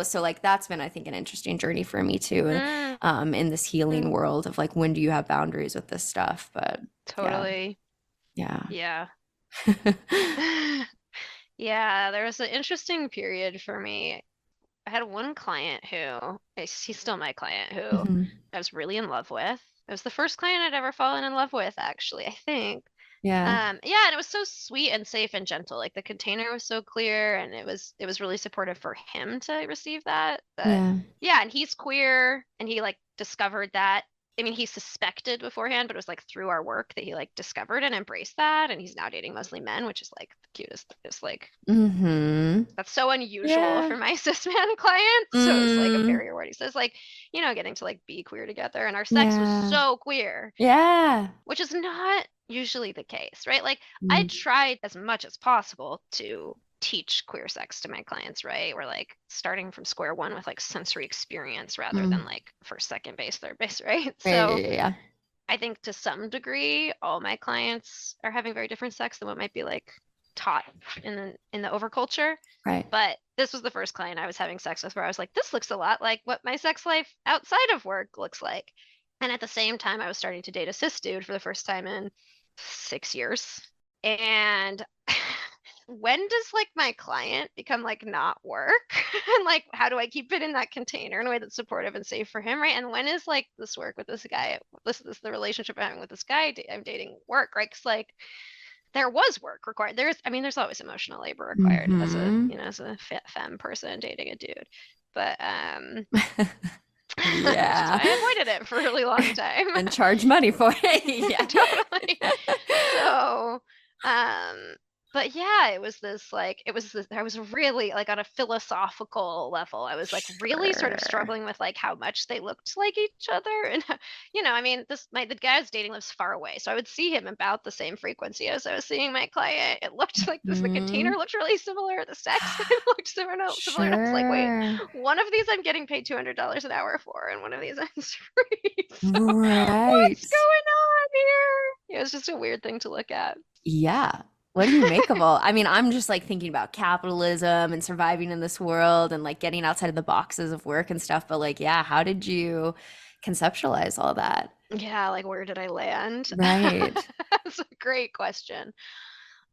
so like that's been I think an interesting journey for me too, Mm. in this healing world of like when do you have boundaries with this stuff, but yeah. Totally. Yeah. Yeah. Yeah, there was an interesting period for me. I had one client he's still my client, who Mhm. I was really in love with. It was the first client I'd ever fallen in love with, actually, I think. Yeah. Yeah, and it was so sweet and safe and gentle. Like the container was so clear, and it was really supportive for him to receive that. But Yeah. yeah, and he's queer, and he like discovered that. I mean, he suspected beforehand, but it was like through our work that he like discovered and embraced that, and he's now dating mostly men, which is like the cutest. It's like Mm-hmm. that's so unusual Yeah. for my cis man clients. So it was like a Mm. very rewarding. He says like, getting to like be queer together, and our sex was Yeah. so queer, Yeah. which is not usually the case, right? Like I Mm. tried as much as possible to teach queer sex to my clients, right? We're like starting from square one with like sensory experience rather than Mm. like first, second base, third base, right? Yeah, So yeah, yeah. I think to some degree, all my clients are having very different sex than what might be like taught in the overculture. Right. But this was the first client I was having sex with where I was like, this looks a lot like what my sex life outside of work looks like. And at the same time, I was starting to date a cis dude for the first time in 6 years. And when does like my client become like not work? And like, how do I keep it in that container in a way that's supportive and safe for him, right? And when is like this work with this guy, this the relationship I'm having with this guy I'm dating work, right? Because like there was work required. There's always emotional labor required as a Mm-hmm. as a femme person dating a dude, but so Yeah. I avoided it for a really long time. And charge money for it. Yeah. Totally. So, but yeah, I was really like on a philosophical level. I was like really sort of Sure. struggling with like how much they looked like each other. And, the guy I was dating lives far away. So I would see him about the same frequency as I was seeing my client. It looked like the container Mhm. looked really similar. The sex looked similar. And I was like, wait, Sure. one of these I'm getting paid $200 an hour for, and one of these I'm free. So Right. what's going on here? It was just a weird thing to look at. Yeah. What do you make of all? I mean, I'm just like thinking about capitalism and surviving in this world and like getting outside of the boxes of work and stuff. But like, yeah, how did you conceptualize all that? Yeah, like where did I land? Right. That's a great question.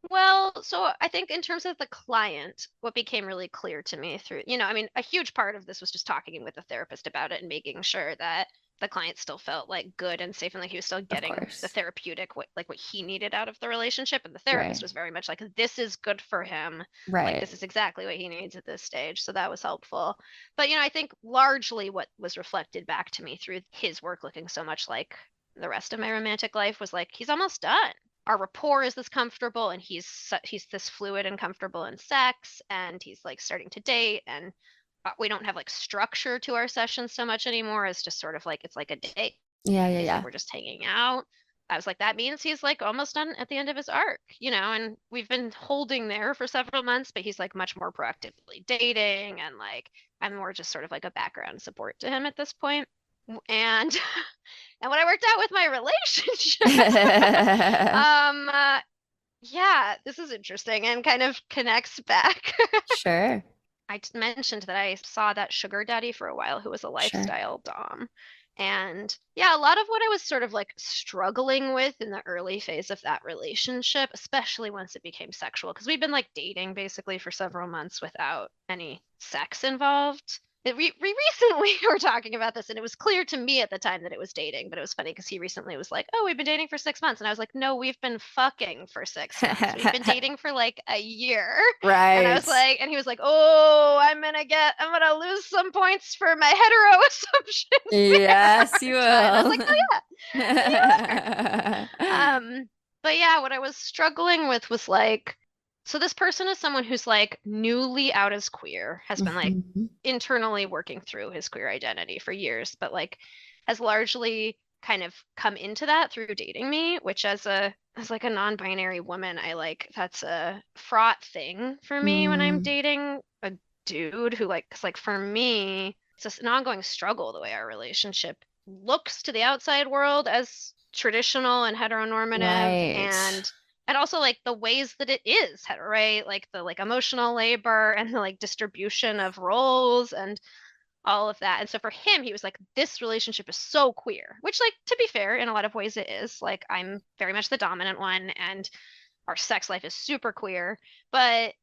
Well, so I think in terms of the client, what became really clear to me through, a huge part of this was just talking with the therapist about it and making sure that the client still felt like good and safe and like he was still Of getting the course. therapeutic, what he needed out of the relationship. And the therapist Right. was very much like, this is good for him. Like, Right. this is exactly what he needs at this stage. So that was helpful. But, I think largely what was reflected back to me through his work looking so much like the rest of my romantic life was like, he's almost done. Our rapport is this comfortable, and he's this fluid and comfortable in sex, and he's like starting to date, and we don't have like structure to our sessions so much anymore. It's just sort of like it's like a date. Yeah, yeah, It's like yeah. we're just hanging out. I was like, that means he's like almost done at the end of his arc, and we've been holding there for several months, but he's like much more proactively dating, and like I'm more just sort of like a background support to him at this point. And and when I worked out with my relationship, yeah, this is interesting and kind of connects back. Sure. I mentioned that I saw that sugar daddy for a while who was a Sure. lifestyle dom. And yeah, a lot of what I was sort of like struggling with in the early phase of that relationship, especially once it became sexual, because we've been like dating basically for several months without any sex involved. We recently were talking about this, and it was clear to me at the time that it was dating, but it was funny because he recently was like, oh, we've been dating for 6 months. And I was like, no, we've been fucking for 6 months. We've been dating for like a year. And I was Right. like, and he was like, oh, I'm gonna lose some points for my hetero assumptions there. Yes, you And I was like, will. oh yeah, you are. But yeah, what I was struggling with was like So this person is someone who's like newly out as queer, has been like Mhm. internally working through his queer identity for years, but like has largely kind of come into that through dating me, which as like a non-binary woman, I like that's a fraught thing for me when I'm Mm. dating a dude who like, 'cause like for me, it's just an ongoing struggle the way our relationship looks to the outside world as traditional and heteronormative, Right. and also like the ways that it is right, like the like emotional labor and the like distribution of roles and all of that. And so for him, he was like, this relationship is so queer, which, like, to be fair, in a lot of ways it is. Like, I'm very much the dominant one, and our sex life is super queer. But,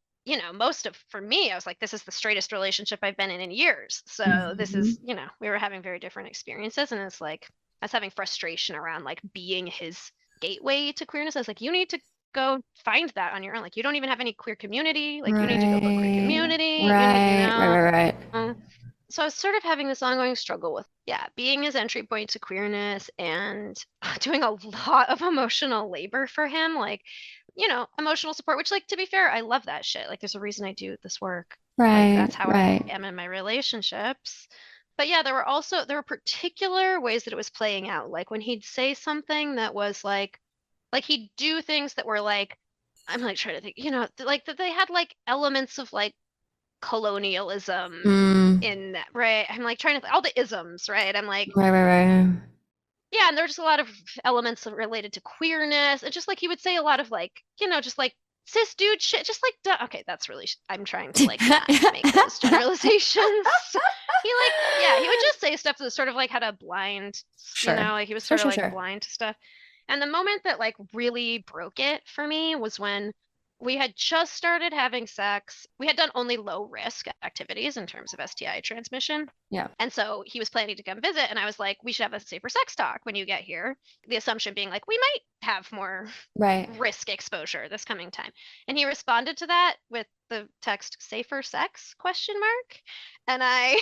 most of, for me, I was like, this is the straightest relationship I've been in years. So this is, Mhm. we were having very different experiences. And it's like, I was having frustration around like being his gateway to queerness. I was like, you need to go find that on your own. Like, you don't even have any queer community. Like, you need to go build queer Right. community. You need, Right. Right. Right. Right. so I was sort of having this ongoing struggle with, yeah, being his entry point to queerness and doing a lot of emotional labor for him, like, emotional support, which, like, to be fair, I love that shit. Like, there's a reason I do this work. Like, Right. that's how I Right. am in my relationships. But yeah, there were particular ways that it was playing out. Like when he'd say something that was like he'd do things that were like, I'm like trying to think, like that they had like elements of like colonialism Mm. in that, right? I'm like trying to all the isms, right? I'm like, Right. Right. Right. yeah, and there's just a lot of elements related to queerness. It's just like he would say a lot of like, just like cis dude shit, just like okay, that's really I'm trying to like not make those generalizations. Yeah, he would just say stuff that sort of like had a blind, Sure. like he was Sure. sort of Sure. like Sure. blind to stuff. And the moment that like really broke it for me was when we had just started having sex. We had done only low risk activities in terms of STI transmission. Yeah. And so he was planning to come visit, and I was like, we should have a safer sex talk when you get here. The assumption being like, we might have more Right. risk exposure this coming time. And he responded to that with the text safer sex question mark. And I,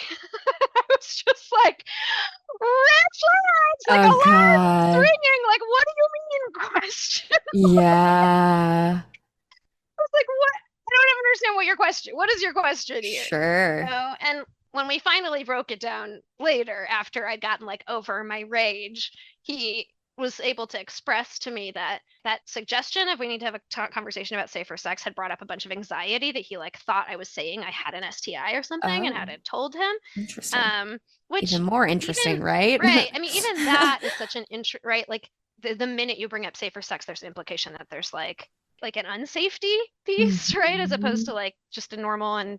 I was just like, red flags, like Oh alarms God. ringing, like, what do you mean question? Yeah. I was like, what? I don't even understand what is your question here? Sure. And when we finally broke it down later, after I'd gotten like over my rage, he was able to express to me that that suggestion of we need to have a conversation about safer sex had brought up a bunch of anxiety that he like thought I was saying I had an STI or something and Oh, hadn't told him. interesting. Which Even more even interesting, right? right, I mean, even that is such an right, like the minute you bring up safer sex, there's the implication that there's like an unsafety piece, right? As opposed to Mhm. like just a normal and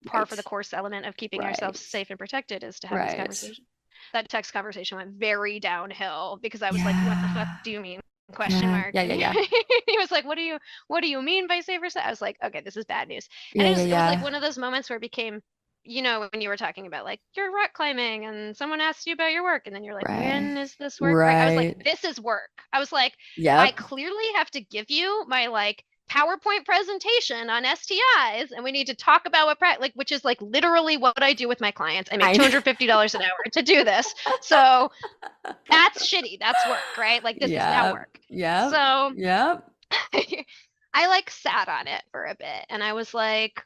par for the Right. course element of keeping ourselves Right. safe and protected is to have this Right. conversation. That text conversation went very downhill because I was like, what the fuck Yeah. do you mean? Question Yeah. mark. Yeah. And Yeah. Yeah. he was like, what do you mean by safer sex? I was like, okay, this is bad news. And Yeah. Yeah. it was like Yeah. one of those moments where it became, when you were talking about like you're rock climbing and someone asked you about your work and then you're like, Right. when is this work? Right. I was like, Right. this is work. I was like, I Yep. clearly have to give you my like PowerPoint presentation on STIs, and we need to talk about which is like literally what I do with my clients. I make I. $250 an hour to do this. So that's shitty. That's work, right? Like this is now Yep. work. Yep. So Yep. I like sat on it for a bit and I was like,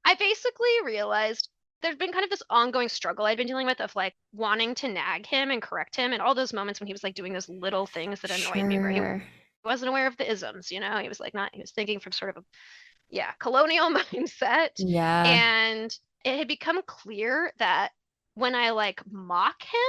I basically realized there's been kind of this ongoing struggle I'd been dealing with of like wanting to nag him and correct him and all those moments when he was like doing those little things that annoyed me where he Sure. wasn't aware of the isms, he was like not, he was thinking from sort of a colonial mindset. Yeah. And it had become clear that when I like mock him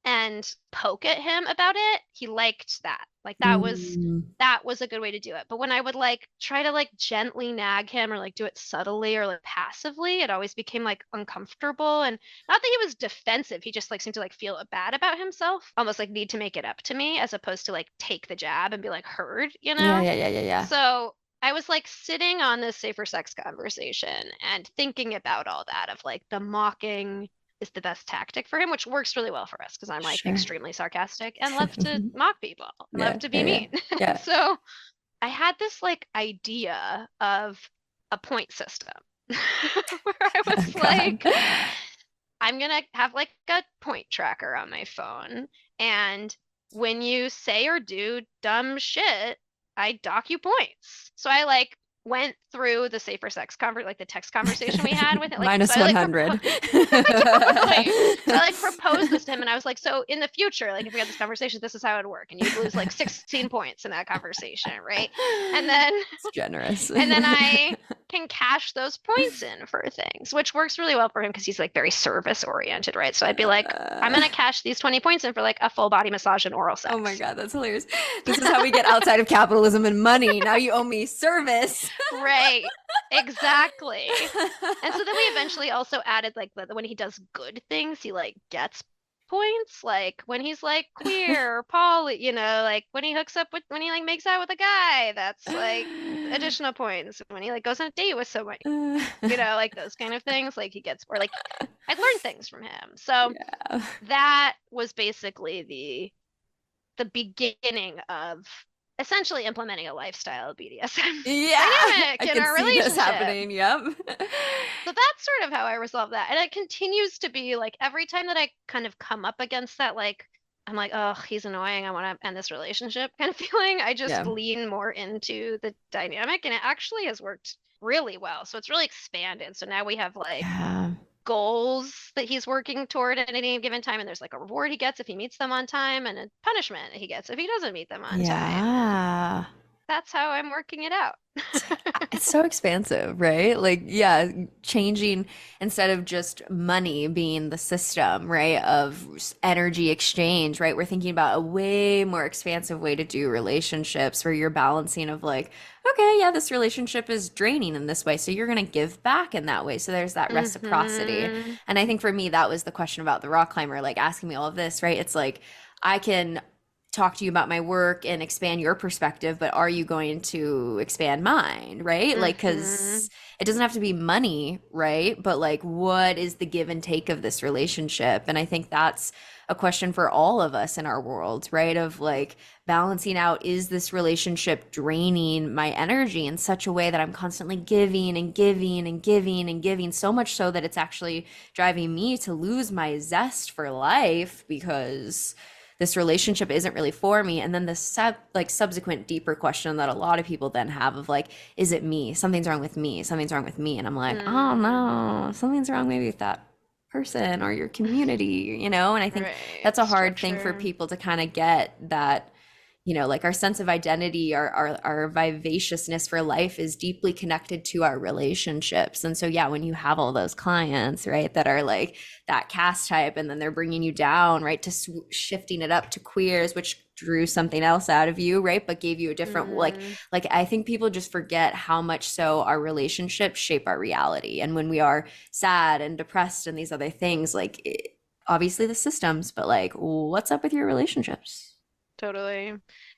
and poke at him about it, he liked that. Like Mm. that was a good way to do it. But when I would like try to like gently nag him or like do it subtly or like passively, it always became like uncomfortable. And not that he was defensive, he just like seemed to like feel bad about himself, almost like need to make it up to me as opposed to like take the jab and be like heard. Yeah. Yeah. Yeah. Yeah. Yeah. So I was like sitting on this safer sex conversation and thinking about all that of like the mocking is the best tactic for him, which works really well for us because I'm like Sure. extremely sarcastic and love to mock people, Yeah. love to be Yeah. Yeah. mean. Yeah. So I had this like idea of a point system where I Oh, was God. like, I'm gonna have like a point tracker on my phone, and when you say or do dumb shit, I dock you points. So I like went through the safer sex like the text conversation we had with it. Like, so Minus I like 100. totally. So I like proposed this to him and I was like, so in the future, like if we had this conversation, this is how it would work. And you'd lose like 16 points in that conversation, right? And then It's generous. and then I can cash those points in for things, which works really well for him because he's like very service oriented, right? So I'd be like, I'm gonna cash these 20 points in for like a full body massage and oral sex. Oh my God, that's hilarious. This is how we get outside of capitalism and money. Now you owe me service. Right. Exactly. And so then we eventually also added like when he does good things, he like gets points, like when he's like queer or poly, like when he when he like makes out with a guy, that's like additional points. When he like goes on a date with somebody, like those kind of things, like he gets, or like I learned things from him. So that was basically the beginning of essentially implementing a lifestyle of BDSM dynamic in our relationship. This happening. Yep. So that's sort of how I resolved that. And it continues to be like every time that I kind of come up against that, like I'm like, oh, he's annoying, I want to end this relationship kind of feeling, I just lean more into the dynamic, and it actually has worked really well. So it's really expanded. So now we have like goals that he's working toward at any given time, and there's like a reward he gets if he meets them on time and a punishment he gets if he doesn't meet them on time. That's how I'm working it out. It's so expansive, right? Like, changing, instead of just money being the system, right, of energy exchange, right? We're thinking about a way more expansive way to do relationships where you're balancing of like, okay, yeah, this relationship is draining in this way, so you're going to give back in that way. So there's that reciprocity. And I think for me, that was the question about the rock climber, like asking me all of this, right? It's like, I can talk to you about my work and expand your perspective, but are you going to expand mine, right? Like, because it doesn't have to be money, right? But like, what is the give and take of this relationship? And I think that's a question for all of us in our world, right? Of like balancing out, is this relationship draining my energy in such a way that I'm constantly giving and giving and giving and giving, so much so that it's actually driving me to lose my zest for life because this relationship isn't really for me. And then the subsequent deeper question that a lot of people then have of like, is it me? Something's wrong with me. Something's wrong with me. And I'm like, oh no, something's wrong maybe with that person or your community, And I think that's a hard thing for people to kind of get, that like our sense of identity, our vivaciousness for life is deeply connected to our relationships. And so, when you have all those clients, right, that are like that cast type, and then they're bringing you down, right, to shifting it up to queers, which drew something else out of you, right, but gave you a different, like I think people just forget how much so our relationships shape our reality. And when we are sad and depressed and these other things, like obviously the systems, but like, what's up with your relationships? Totally.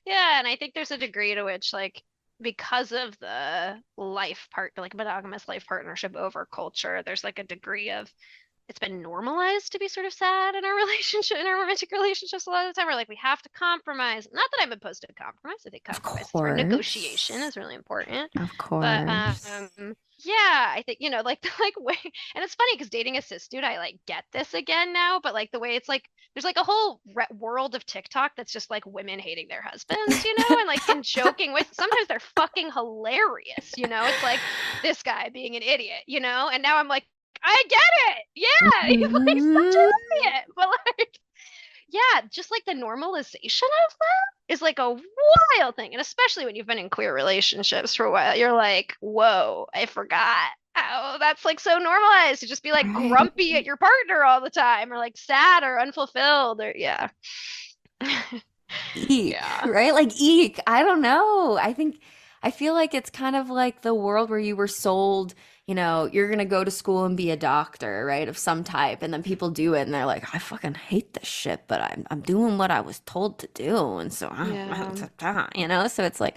Yeah, and I think there's a degree to which, like, because of the monogamous life partnership over culture, there's like a degree of, it's been normalized to be sort of sad in our romantic relationships a lot of the time. We're like, we have to compromise. Not that I'm opposed to compromise. I think compromise for negotiation is really important. Of course. But I think, like the way, and it's funny because dating a cis dude, I like get this again now, but like the way it's like, there's like a whole world of TikTok that's just like women hating their husbands, and like and joking with, sometimes they're fucking hilarious, it's like this guy being an idiot, and now I'm like, I get it. Yeah, he's like such an idiot. But like, just like the normalization of that is like a wild thing. And especially when you've been in queer relationships for a while, you're like, whoa, I forgot how that's like so normalized to just be like grumpy at your partner all the time, or like sad or unfulfilled, or Eek, right? Like eek. I don't know. I feel like it's kind of like the world where you were sold, you're going to go to school and be a doctor, right, of some type. And then people do it and they're like, I fucking hate this shit, but I'm doing what I was told to do. And so, so it's like,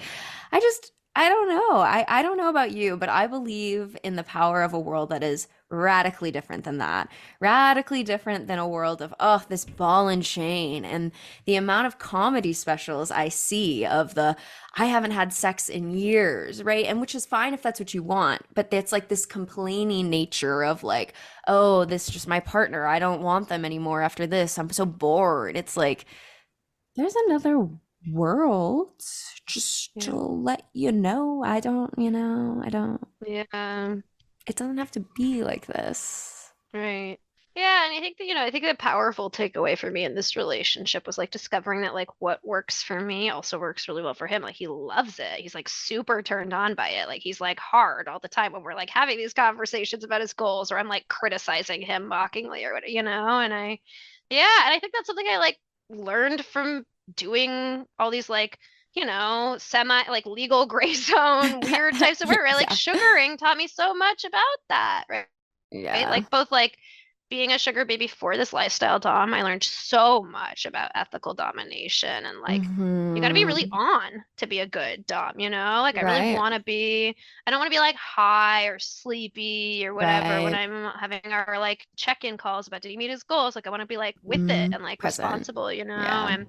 I don't know. I don't know about you, but I believe in the power of a world that is radically different than that. Radically different than a world of, this ball and chain. And the amount of comedy specials I see of I haven't had sex in years, right? And which is fine if that's what you want. But it's like this complaining nature of like, oh, this is just my partner. I don't want them anymore after this. I'm so bored. It's like, there's another world, just to Yeah. let you know, I don't, Yeah. it doesn't have to be like this. Right. Yeah, and I think that, I think the powerful takeaway for me in this relationship was like discovering that like what works for me also works really well for him. Like he loves it. He's like super turned on by it. Like he's like hard all the time when we're like having these conversations about his goals, or I'm like criticizing him mockingly or whatever. And yeah, and I think that's something I like learned from doing all these like, semi like legal gray zone weird types of work, right? Like Yeah. sugaring taught me so much about that, right? Yeah. Like both like being a sugar baby for this lifestyle dom, I learned so much about ethical domination and like you got to be really Mm-hmm. on to be a good dom. Like I really Right. want to be, I don't want to be like high or sleepy or whatever when Right. I'm having our like check-in calls about did he meet his goals? Like I want to be like with it Mm, and like present. responsible. Yeah. And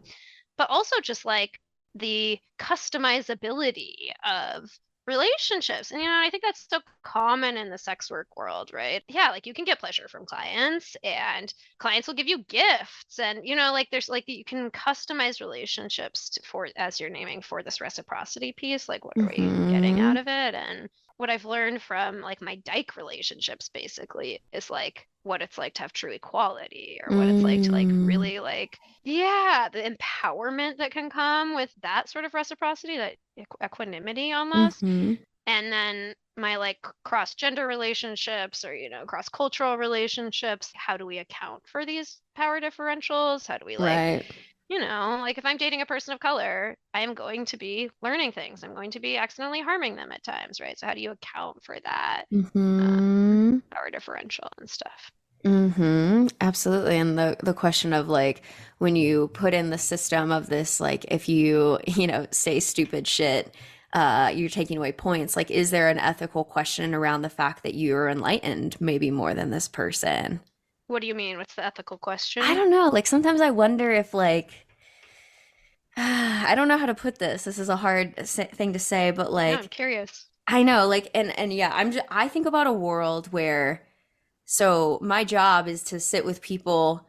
but also just like the customizability of relationships. And I think that's so common in the sex work world, right? Yeah, like you can get pleasure from clients and clients will give you gifts and like there's like you can customize relationships for as you're naming for this reciprocity piece, like what are we getting Mm-hmm. out of it? And what I've learned from like my dyke relationships basically is like what it's like to have true equality or what it's like to like Mm, really like yeah, the empowerment that can come with that sort of reciprocity, that equanimity almost. mm-hmm. And then my like cross-gender relationships or, cross-cultural relationships, how do we account for these power differentials? How do we like, Right. like if I'm dating a person of color, I am going to be learning things. I'm going to be accidentally harming them at times, right? So how do you account for that Mm-hmm. power differential and stuff? Mm-hmm. Absolutely. And the question of like when you put in the system of this, like if you, say stupid shit, you're taking away points. Like, is there an ethical question around the fact that you're enlightened maybe more than this person? What do you mean? What's the ethical I question? don't know. Like sometimes I wonder if like I don't know how to put this. This is a hard thing to say, but No, I'm like curious. I know, like and yeah, I think about a world where so my job is to sit with people,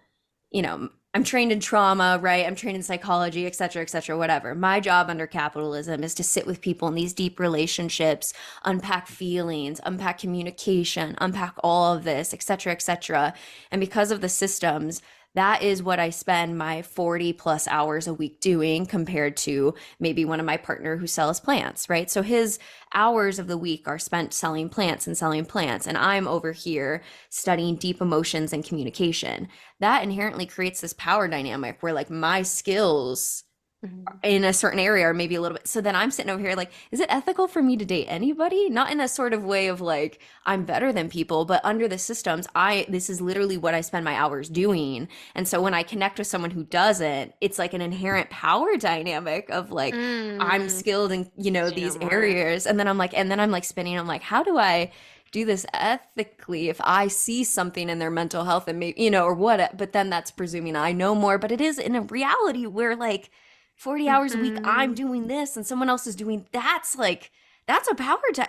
I'm trained in trauma, right? I'm trained in psychology, et cetera, whatever. My job under capitalism is to sit with people in these deep relationships, unpack feelings, unpack communication, unpack all of this, et cetera, et cetera. And because of the systems, that is what I spend my 40 plus hours a week doing compared to maybe one of my partner who sells plants, right? So his hours of the week are spent selling plants and selling plants. And I'm over here studying deep emotions and communication. That inherently creates this power dynamic where like my skills Mhm. in a certain area or maybe a little bit. So then I'm sitting over here like, is it ethical for me to date anybody? Not in a sort of way of like I'm better than people, but under the systems, I this is literally what I spend my hours doing. And so when I connect with someone who doesn't, it's like an inherent power dynamic of like I'm Mm, skilled in, so these more. areas. And then I'm like spinning, I'm like, how do I do this ethically if I see something in their mental health and maybe, or what, but then that's presuming I know more. But it is in a reality where like 40 hours a week I'm Hmm. doing this and someone else is doing that's like that's a power so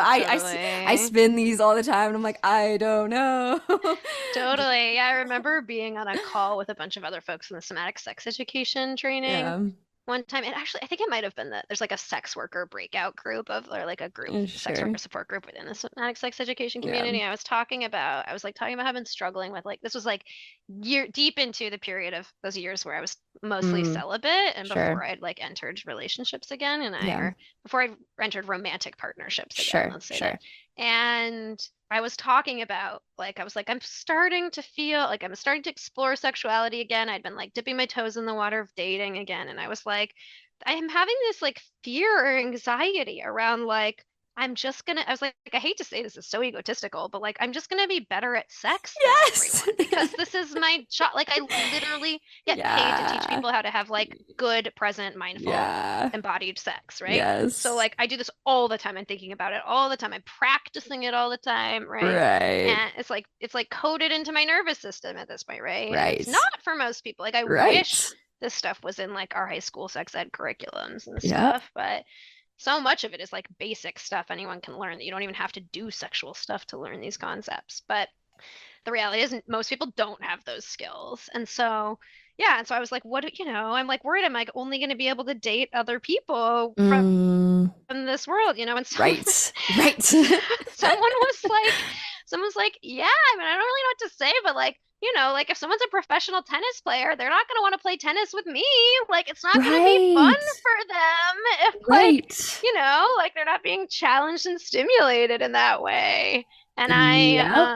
I Totally. spin these all the time and I'm like I don't know. Totally. Yeah, I remember being on a call with a bunch of other folks in the somatic sex education training Yeah, one time. And actually, I think it might have been that there's like a sex worker breakout group or like a group, sex sure. worker support group within the somatic sex education Yeah. community. I was like talking about having struggling with like, this was like deep into the period of those years where I was mostly Mm, celibate and before sure. I'd like entered relationships again Yeah. or before I entered romantic partnerships again, Sure. let's say that. Sure. And I was talking about like I was like I'm starting to feel like I'm starting to explore sexuality again. I'd been like dipping my toes in the water of dating again, and I was like I am having this like fear or anxiety around like I was like I hate to say this is so egotistical, but like I'm just gonna be better at sex than Yes. everyone because this is my job. Like I literally get paid to teach Yeah. people how to have like good, present, mindful, Yeah. embodied sex, right? So Yes. like I do this all the time. I'm thinking about it all the time. I'm practicing it all the time, right? Right. And it's like coded into my nervous system at this point, right? And it's Right. not for most people. Like I wish Right. this stuff was in like our high school sex ed curriculums and Yep. stuff, but so much of it is like basic stuff anyone can learn that you don't even have to do sexual stuff to learn these concepts. But the reality is most people don't have those skills. And so yeah. And so I was like, I'm like worried I'm like only going to be able to date other people from Mm, this world, and right. Right. someone was like, someone's like, yeah, I mean, I don't really know what to say, but like, like if someone's a professional tennis player, they're not going to want to play tennis with me. Like, it's not going to be fun Right. for them if like, Right. like they're not being challenged and stimulated in that way. And Yep.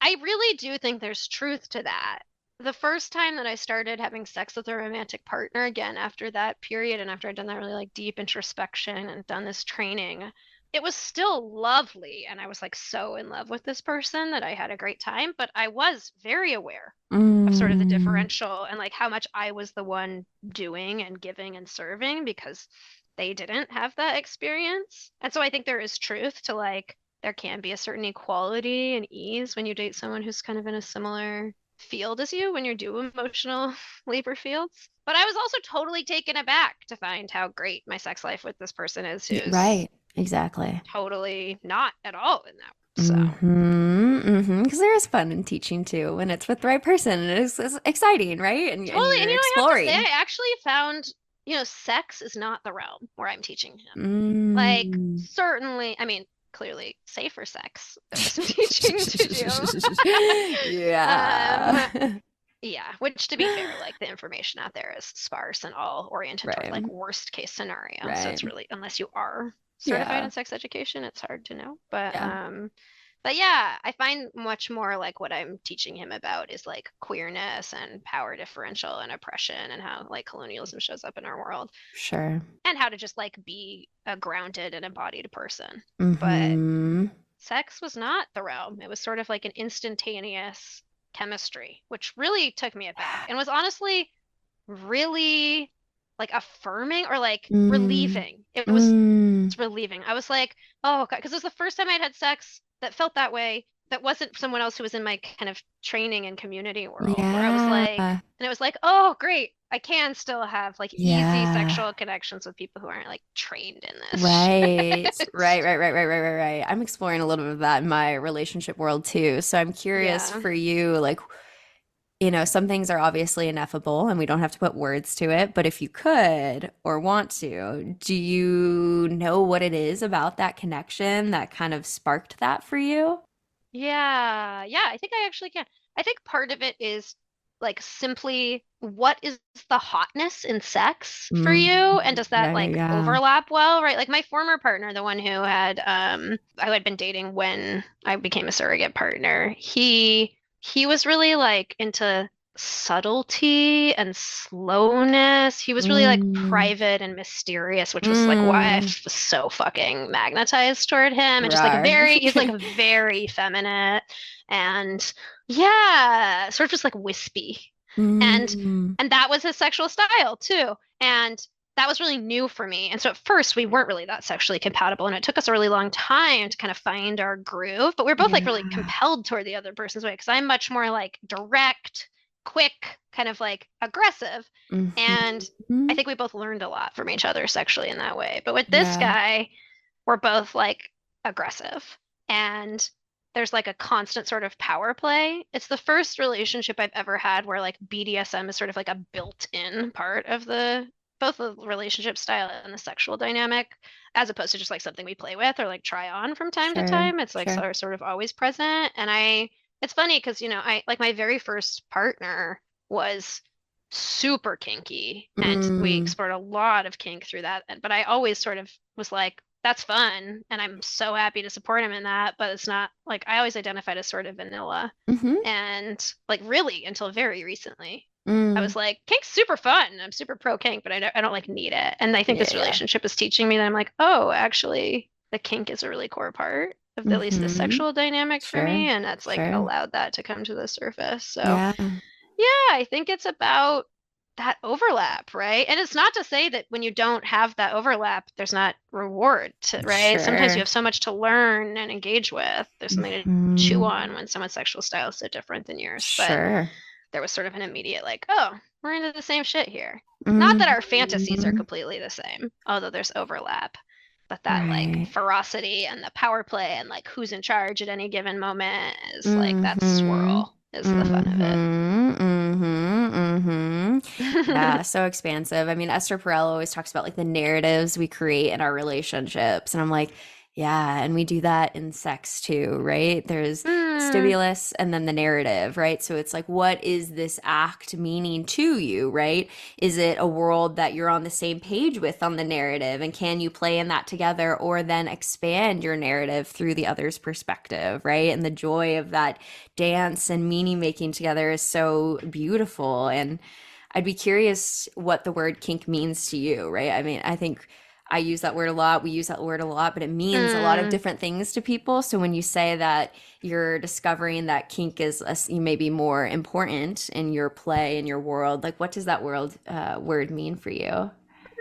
I really do think there's truth to that. The first time that I started having sex with a romantic partner again after that period and after I'd done that really like deep introspection and done this training, it was still lovely. And I was like so in love with this person that I had a great time, but I was very aware of sort of the Mm, differential and like how much I was the one doing and giving and serving because they didn't have that experience. And so I think there is truth to like there can be a certain equality and ease when you date someone who's kind of in a similar field as you when you do emotional labor fields. But I was also totally taken aback to find how great my sex life with this person is who's right. Exactly. totally not at all in that. So Mm-hmm. Mm-hmm. Because there is fun in teaching too when it's with the right person and it's exciting, right? And totally, and you're I have to say, exploring. I actually found, sex is not the realm where I'm teaching him. Like, Mm. certainly, I mean, clearly safer sex there was some teaching to do. Yeah. Um, yeah, which to be fair, like the information out there is sparse and all oriented toward Right. like worst case scenario. So it's Right. really, unless you are certified Yeah. in sex education, it's hard to know. Yeah. But yeah, I find much more like what I'm teaching him about is like queerness and power differential and oppression and how like colonialism shows up in our world Sure. and how to just like be a grounded and embodied person. But Mm-hmm. sex was not the realm. It was sort of like an instantaneous chemistry, which really took me aback and was honestly really like affirming or like Mm. relieving. It was Mm. it's relieving. I was like, oh God, because it was the first time I'd had sex that felt that way, that wasn't someone else who was in my kind of training and community world, where I was like, Yeah. and it was like, oh, great. I can still have like easy Yeah. sexual connections with people who aren't like trained in this Right. shit. Right, right, right, right, right, right, right. I'm exploring a little bit of that in my relationship world too. So I'm curious Yeah. for you, like, some things are obviously ineffable and we don't have to put words to it, but if you could or want to, do you know what it is about that connection that kind of sparked that for you? Yeah. Yeah. I think I actually can. I think part of it is like simply what is the hotness in sex for you? And does that Yeah, yeah, like yeah. overlap well, right? Like my former partner, the one who had I had been dating when I became a surrogate partner, he was really like into subtlety and slowness. He was really like Mm, private and mysterious, which was like why I mm, was so fucking magnetized toward him and just like rar. he's like very feminine and yeah, sort of just like wispy. And Mm, that was his sexual style too. And that was really new for me. And so at first we weren't really that sexually compatible and it took us a really long time to kind of find our groove, but we were both like really yeah. compelled toward the other person's way because I'm much more like direct, quick, kind of like aggressive. And I Hmm. think we both learned a lot from each other sexually in that way. But with this Yeah. guy, we're both like aggressive and there's like a constant sort of power play. It's the first relationship I've ever had where like BDSM is sort of like a built-in part of the both the relationship style and the sexual dynamic, as opposed to just like something we play with or like try on from time to Sure. time. It's like Sure. sort of always present. And it's funny because, I like my very first partner was super kinky and we Mm, explored a lot of kink through that. But I always sort of was like, that's fun. And I'm so happy to support him in that. But it's not like I always identified as sort of vanilla. hmm. And like really until very recently, I Mm, was like, kink's super fun. I'm super pro kink, but I don't like need it. And I think yeah, this yeah. relationship is teaching me that I'm like, oh, actually, the kink is a really core part of at least the Hmm. sexual dynamic for Sure. me. And that's like Sure. allowed that to come to the surface. So Yeah. yeah, I think it's about that overlap, right? And it's not to say that when you don't have that overlap, there's not reward to, right? Sometimes you Sure. have so much to learn and engage with. There's something to chew Hmm. on when someone's sexual style is so different than yours. But Sure. there was sort of an immediate like, oh, we're into the same shit here. Not that our fantasies are Hmm. completely the same, although there's overlap. But that like Right. ferocity and the power play and like who's in charge at any given moment is like that Mm-hmm. swirl is the fun of it. Mm-hmm. Yeah, so expansive. I mean, Esther Perel always talks about like the narratives we create in our relationships. And I'm like, yeah, and we do that in sex too, right? There's Mm, stimulus and then the narrative, right? So it's like, what is this act meaning to you, right? Is it a world that you're on the same page with on the narrative? And can you play in that together or then expand your narrative through the other's perspective, right? And the joy of that dance and meaning making together is so beautiful. And I'd be curious what the word kink means to you, right? I mean, I think I use that word a lot. We use that word a lot, but it means a lot of mm. different things to people. So when you say that you're discovering that kink is maybe more important in your play in your world, like what does that word mean for you?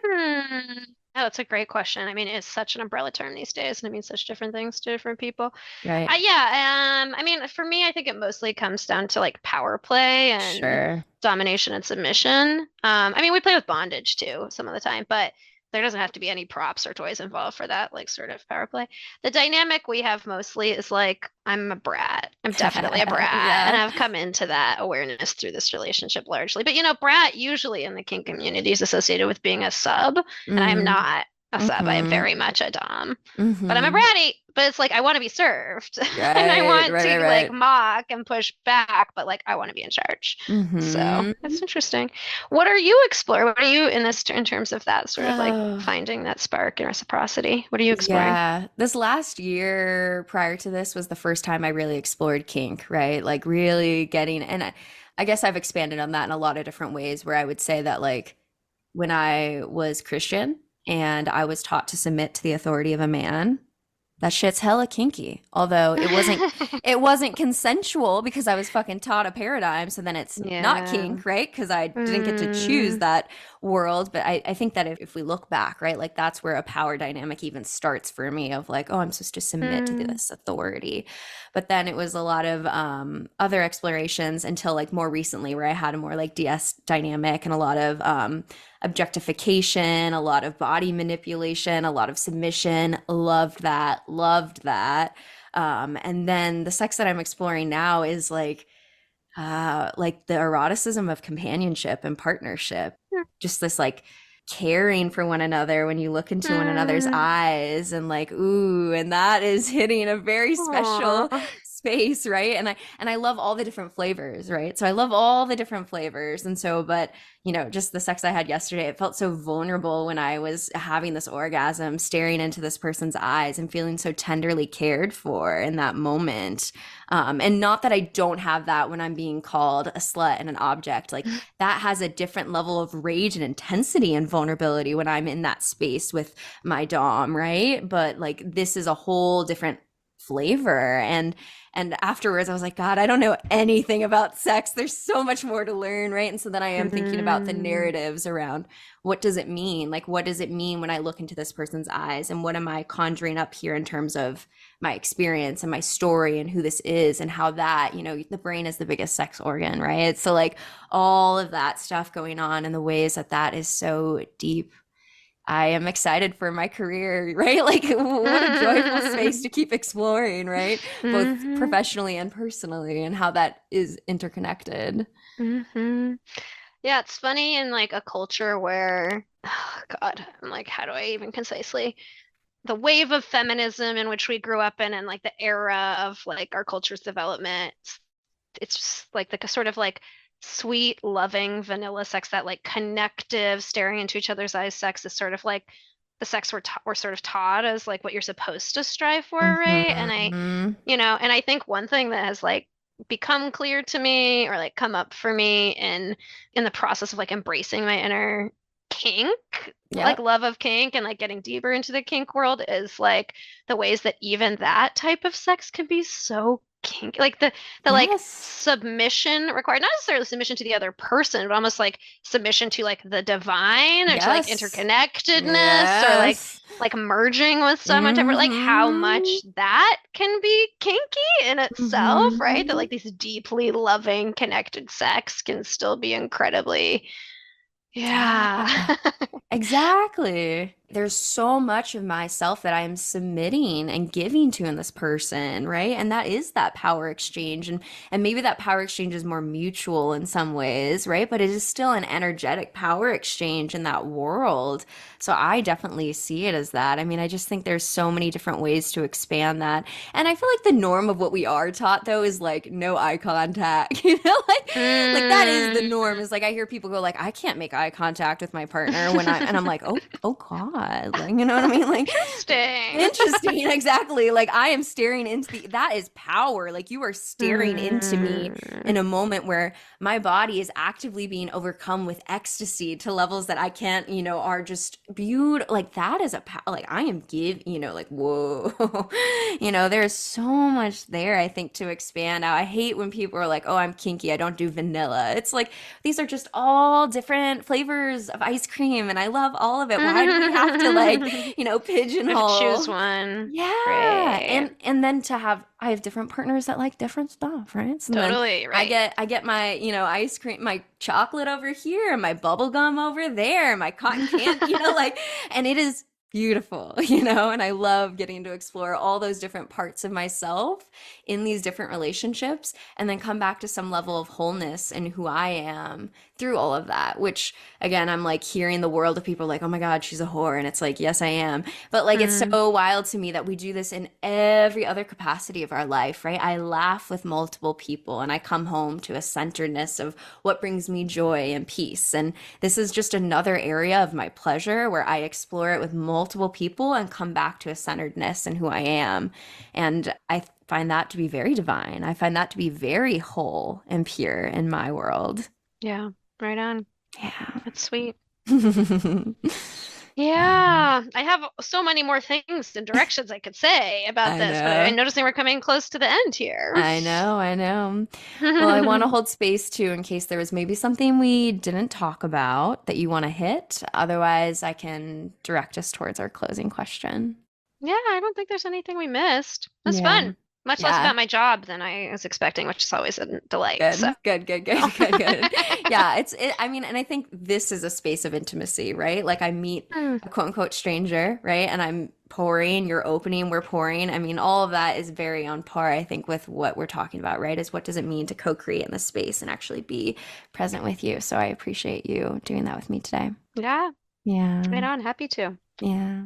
Hmm. Oh, that's a great question. I mean, it's such an umbrella term these days, and it means such different things to different people. Right. Yeah, I mean, for me, I think it mostly comes down to like power play and Sure. domination and submission. I mean, we play with bondage too some of the time, but there doesn't have to be any props or toys involved for that, like sort of power play. The dynamic we have mostly is like, I'm a brat. I'm definitely a brat. And Yeah. I've come into that awareness through this relationship largely. But brat usually in the kink community is associated with being a sub, and I am Mm-hmm. not a sub. I am Mm-hmm. very much a dom. But I'm a Mm-hmm. bratty, but it's like I want to be served and I Right, want right, to right, like right. mock and push back, but like I want to be in charge. So Mm-hmm. that's interesting. What are you exploring? What are you in this in terms of that sort of like Oh. finding that spark and reciprocity? What are you exploring? Yeah, this last year prior to this was the first time I really explored kink, right? Like really getting, and I guess I've expanded on that in a lot of different ways where I would say that like when I was Christian and I was taught to submit to the authority of a man, that shit's hella kinky. Although it wasn't consensual because I was fucking taught a paradigm, so then it's not Yeah. kink, right? Because I didn't get to choose Mm, that world. But I think that if we look back, right, like that's where a power dynamic even starts for me of like, oh, I'm supposed to submit to mm, this authority. But then it was a lot of other explorations until like more recently where I had a more like DS dynamic and a lot of objectification, a lot of body manipulation, a lot of submission. Loved that. Loved that. And then the sex that I'm exploring now is like the eroticism of companionship and partnership. Just this like caring for one another when you look into one another's mm. eyes and like ooh, and that is hitting a very special Aw. space, right? And I love all the different flavors, right? So I love all the different flavors. And so but just the sex I had yesterday, it felt so vulnerable when I was having this orgasm, staring into this person's eyes and feeling so tenderly cared for in that moment. And not that I don't have that when I'm being called a slut and an object. Like that has a different level of rage and intensity and vulnerability when I'm in that space with my dom, right? But like this is a whole different flavor. And afterwards I was like, God, I don't know anything about sex. There's so much more to learn, right? And so then I am thinking about the Mm, narratives around what does it mean? Like what does it mean when I look into this person's eyes? And what am I conjuring up here in terms of my experience and my story and who this is and how that, the brain is the biggest sex organ, right? So like all of that stuff going on and the ways that that is so deep. I am excited for my career, right? Like what a joyful space to keep exploring, right? Both mhm, professionally and personally and how that is interconnected. mhm. Yeah, it's funny in like a culture where, oh God, I'm like, how do I even concisely? The wave of feminism in which we grew up in and like the era of like our culture's development, it's just like the sort of like sweet, loving vanilla sex, that like connective, staring into each other's eyes sex is sort of like the sex we're sort of taught as like what you're supposed to strive for, right? And Mm-hmm. I think one thing that has like become clear to me or like come up for me in the process of like embracing my inner kink, like Yep. love of kink and like getting deeper into the kink world is like the ways that even that type of sex can be so kink, like the like Yes. submission required, not necessarily submission to the other person, but almost like submission to like the divine or to like Yes. interconnectedness or Yes. like merging with someone to like how Mm-hmm. much that can be kinky in itself, right? That Mm-hmm. like these deeply loving connected sex can still be incredibly, Yeah. yeah. Exactly. there's so much of myself that I am submitting and giving to in this person, right? And that is that power exchange. And maybe that power exchange is more mutual in some ways, right? But it is still an energetic power exchange in that world. So I definitely see it as that. I mean, I just think there's so many different ways to expand that. And I feel like the norm of what we are taught though is like no eye contact, like that is the Mm. norm. Is like I hear people go like I can't make eye contact with my partner when I'm like, oh God, like you know what I mean? Like Interesting. interesting, exactly. Like I am staring into that is power. Like you are staring into me in Mm. a moment where my body is actively being overcome with ecstasy to levels that I can't, are just beautiful. Like that is like I am like whoa. There's so much there I think to expand out. I hate when people are like, "Oh, I'm kinky. I don't do vanilla." It's like these are just all different flavors of ice cream and I love all of it. Why do we have to like, We have to choose pigeonhole? one. Yeah. Right. And then I have different partners that like different stuff, right? So then Totally I right. get my, ice cream, my chocolate over here, and my bubble gum over there, my cotton candy, like, and it is beautiful, and I love getting to explore all those different parts of myself in these different relationships and then come back to some level of wholeness in who I am through all of that, which again, I'm like hearing the world of people like, oh my God, she's a whore. And it's like, yes, I am. But like, it's Mm. so wild to me that we do this in every other capacity of our life, right? I laugh with multiple people and I come home to a centeredness of what brings me joy and peace. And this is just another area of my pleasure where I explore it with multiple people and come back to a centeredness in who I am. And I find that to be very divine. I find that to be very whole and pure in my world. Yeah, right on. Yeah. That's sweet. Yeah, I have so many more things and directions I could say about I this, but I'm know. noticing we're coming close to the end here. I know. I know. Well, I want to hold space too in case there was maybe something we didn't talk about that you want to hit. Otherwise, I can direct us towards our closing question. Yeah, I don't think there's anything we missed. That's Yeah. fun. Much less Yeah. about my job than I was expecting, which is always a delight. So, Good, good, good, good, good, good. Yeah, I mean, and I think this is a space of intimacy, right? Like I meet Mm, a quote unquote stranger, right? And I'm pouring, you're opening, we're pouring. I mean, all of that is very on par, I think, with what we're talking about, right? Is what does it mean to co-create in this space and actually be present with you? So I appreciate you doing that with me today. yeah, Yeah. right on. Happy to. Yeah.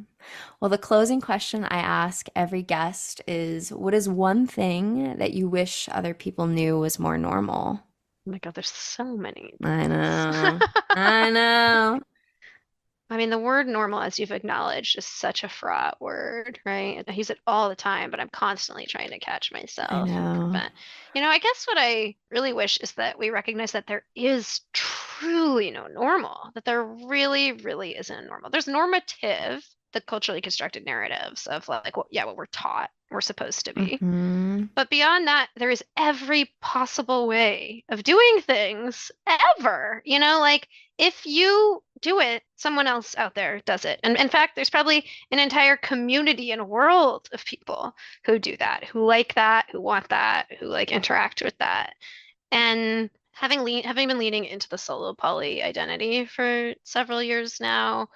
Well, the closing question I ask every guest is, what is one thing that you wish other people knew was more normal? Oh my God, there's so many I things. know. I know. I mean, the word normal, as you've acknowledged, is such a fraught word, right? I use it all the time, but I'm constantly trying to catch I myself and know. prevent. I guess what I really wish is that we recognize that there is truly no normal, that there really, really isn't normal. There's normative, the culturally constructed narratives of like, what we're taught we're supposed to be. Hmm. But beyond that, there is every possible way of doing things ever. Like if you do it, someone else out there does it. And in fact, there's probably an entire community and world of people who do that, who like that, who want that, who like interact with that. And having been leaning into the solo poly identity for several years now,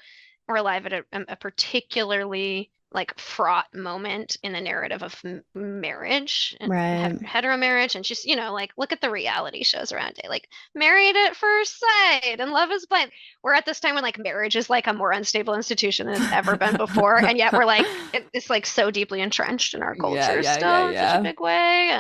we're alive at a particularly like fraught moment in the narrative of marriage and Right. hetero marriage and just like look at the reality shows around it like Married at First Sight and Love is Blind. We're at this time when like marriage is like a more unstable institution than it's ever been before, and yet we're like it's like so deeply entrenched in our Yeah, culture yeah, yeah, still in such a yeah. big way.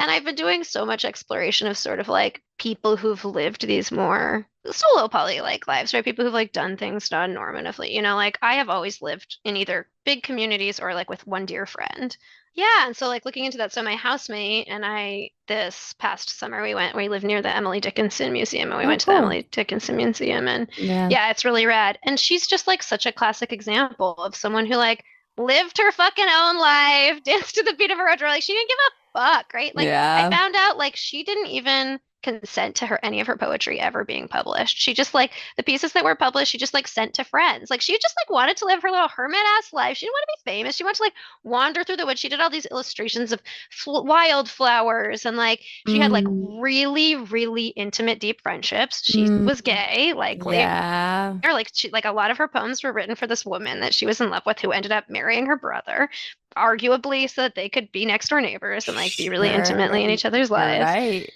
And I've been doing so much exploration of sort of like people who've lived these more solo poly like lives, right? People who've like done things non-normatively. Like I have always lived in either big communities or like with one dear friend. Yeah, and so like looking into that, so my housemate and I this past summer we lived near the Emily Dickinson Museum and we Oh, went to the cool. Emily Dickinson Museum and Yeah. yeah, it's really rad. And she's just like such a classic example of someone who like lived her fucking own life, danced to the beat of her own drum. Like she didn't give a fuck, right? Like I Yeah. found out like she didn't even consent to any of her poetry ever being published. She just like the pieces that were published, she just like sent to friends. Like she just like wanted to live her little hermit ass life. She didn't want to be famous. She wanted to like wander through the woods. She did all these illustrations of wildflowers, and like she had like really, really intimate, deep friendships. She was gay, likely. Yeah. Or like she, like a lot of her poems were written for this woman that she was in love with, who ended up marrying her brother, arguably so that they could be next door neighbors and like be really intimately in each other's lives. Right.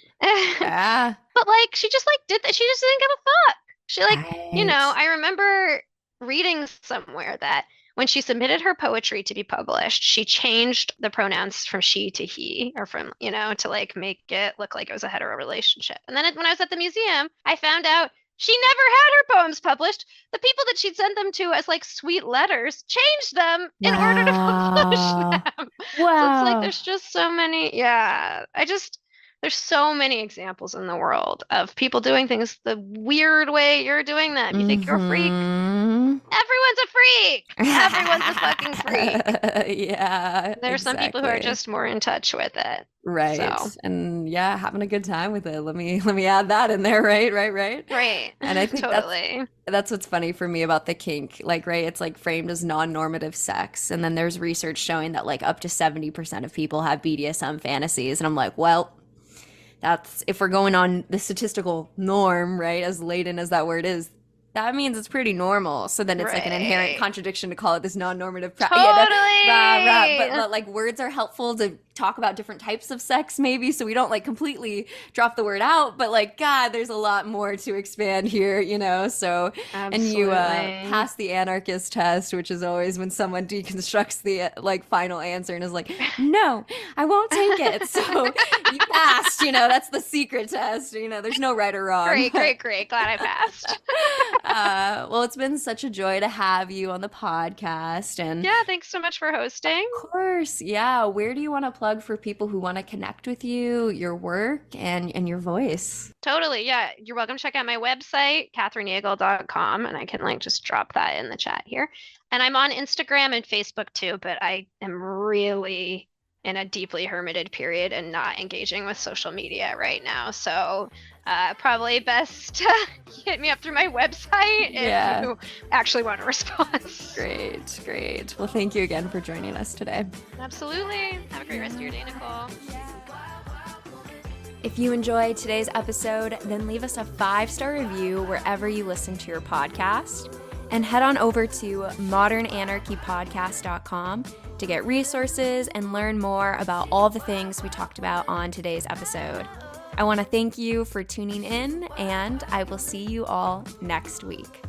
Yeah. But like she just like did that. She just didn't give a fuck. She like, you know, I remember reading somewhere that when she submitted her poetry to be published, she changed the pronouns from she to he, or from, you know, to like make it look like it was a hetero relationship. And then when I was at the museum, I found out she never had her poems published. The people that she'd sent them to as like sweet letters changed them in order to publish them. Wow. So it's like there's just so many. Yeah. There's so many examples in the world of people doing things the weird way you're doing them. You think you're a freak? Everyone's a freak. Everyone's a fucking freak. Yeah. There's some people who are just more in touch with it. Right. So. And yeah, having a good time with it. Let me add that in there, right? Right. And I think totally. That's what's funny for me about the kink. Like, right, it's like framed as non-normative sex. And then there's research showing that like up to 70% of people have BDSM fantasies. And I'm like, well, that's, if we're going on the statistical norm, right, as laden as that word is, that means it's pretty normal. So then it's like an inherent contradiction to call it this non-normative practice. Totally. But like words are helpful to talk about different types of sex maybe, so we don't like completely drop the word out, but like, God, there's a lot more to expand here, you know? So, Absolutely. And you pass the anarchist test, which is always when someone deconstructs the like final answer and is like, no, I won't take it. So you passed, you know, that's the secret test, you know, there's no right or wrong. Great. Glad I passed. Well, it's been such a joy to have you on the podcast. And yeah, thanks so much for hosting. Of course. Yeah. Where do you want to plug for people who want to connect with you, your work, and your voice? Totally. Yeah. You're welcome to check out my website, KatherineYeagel.com, and I can like just drop that in the chat here. And I'm on Instagram and Facebook too, but I am really in a deeply hermited period and not engaging with social media right now. So probably best to hit me up through my website if you actually want a response. Great. Well, thank you again for joining us today. Absolutely. Have a great rest of your day, Nicole. If you enjoyed today's episode, then leave us a 5-star review wherever you listen to your podcast. And head on over to modernanarchypodcast.com to get resources and learn more about all the things we talked about on today's episode. I want to thank you for tuning in, and I will see you all next week.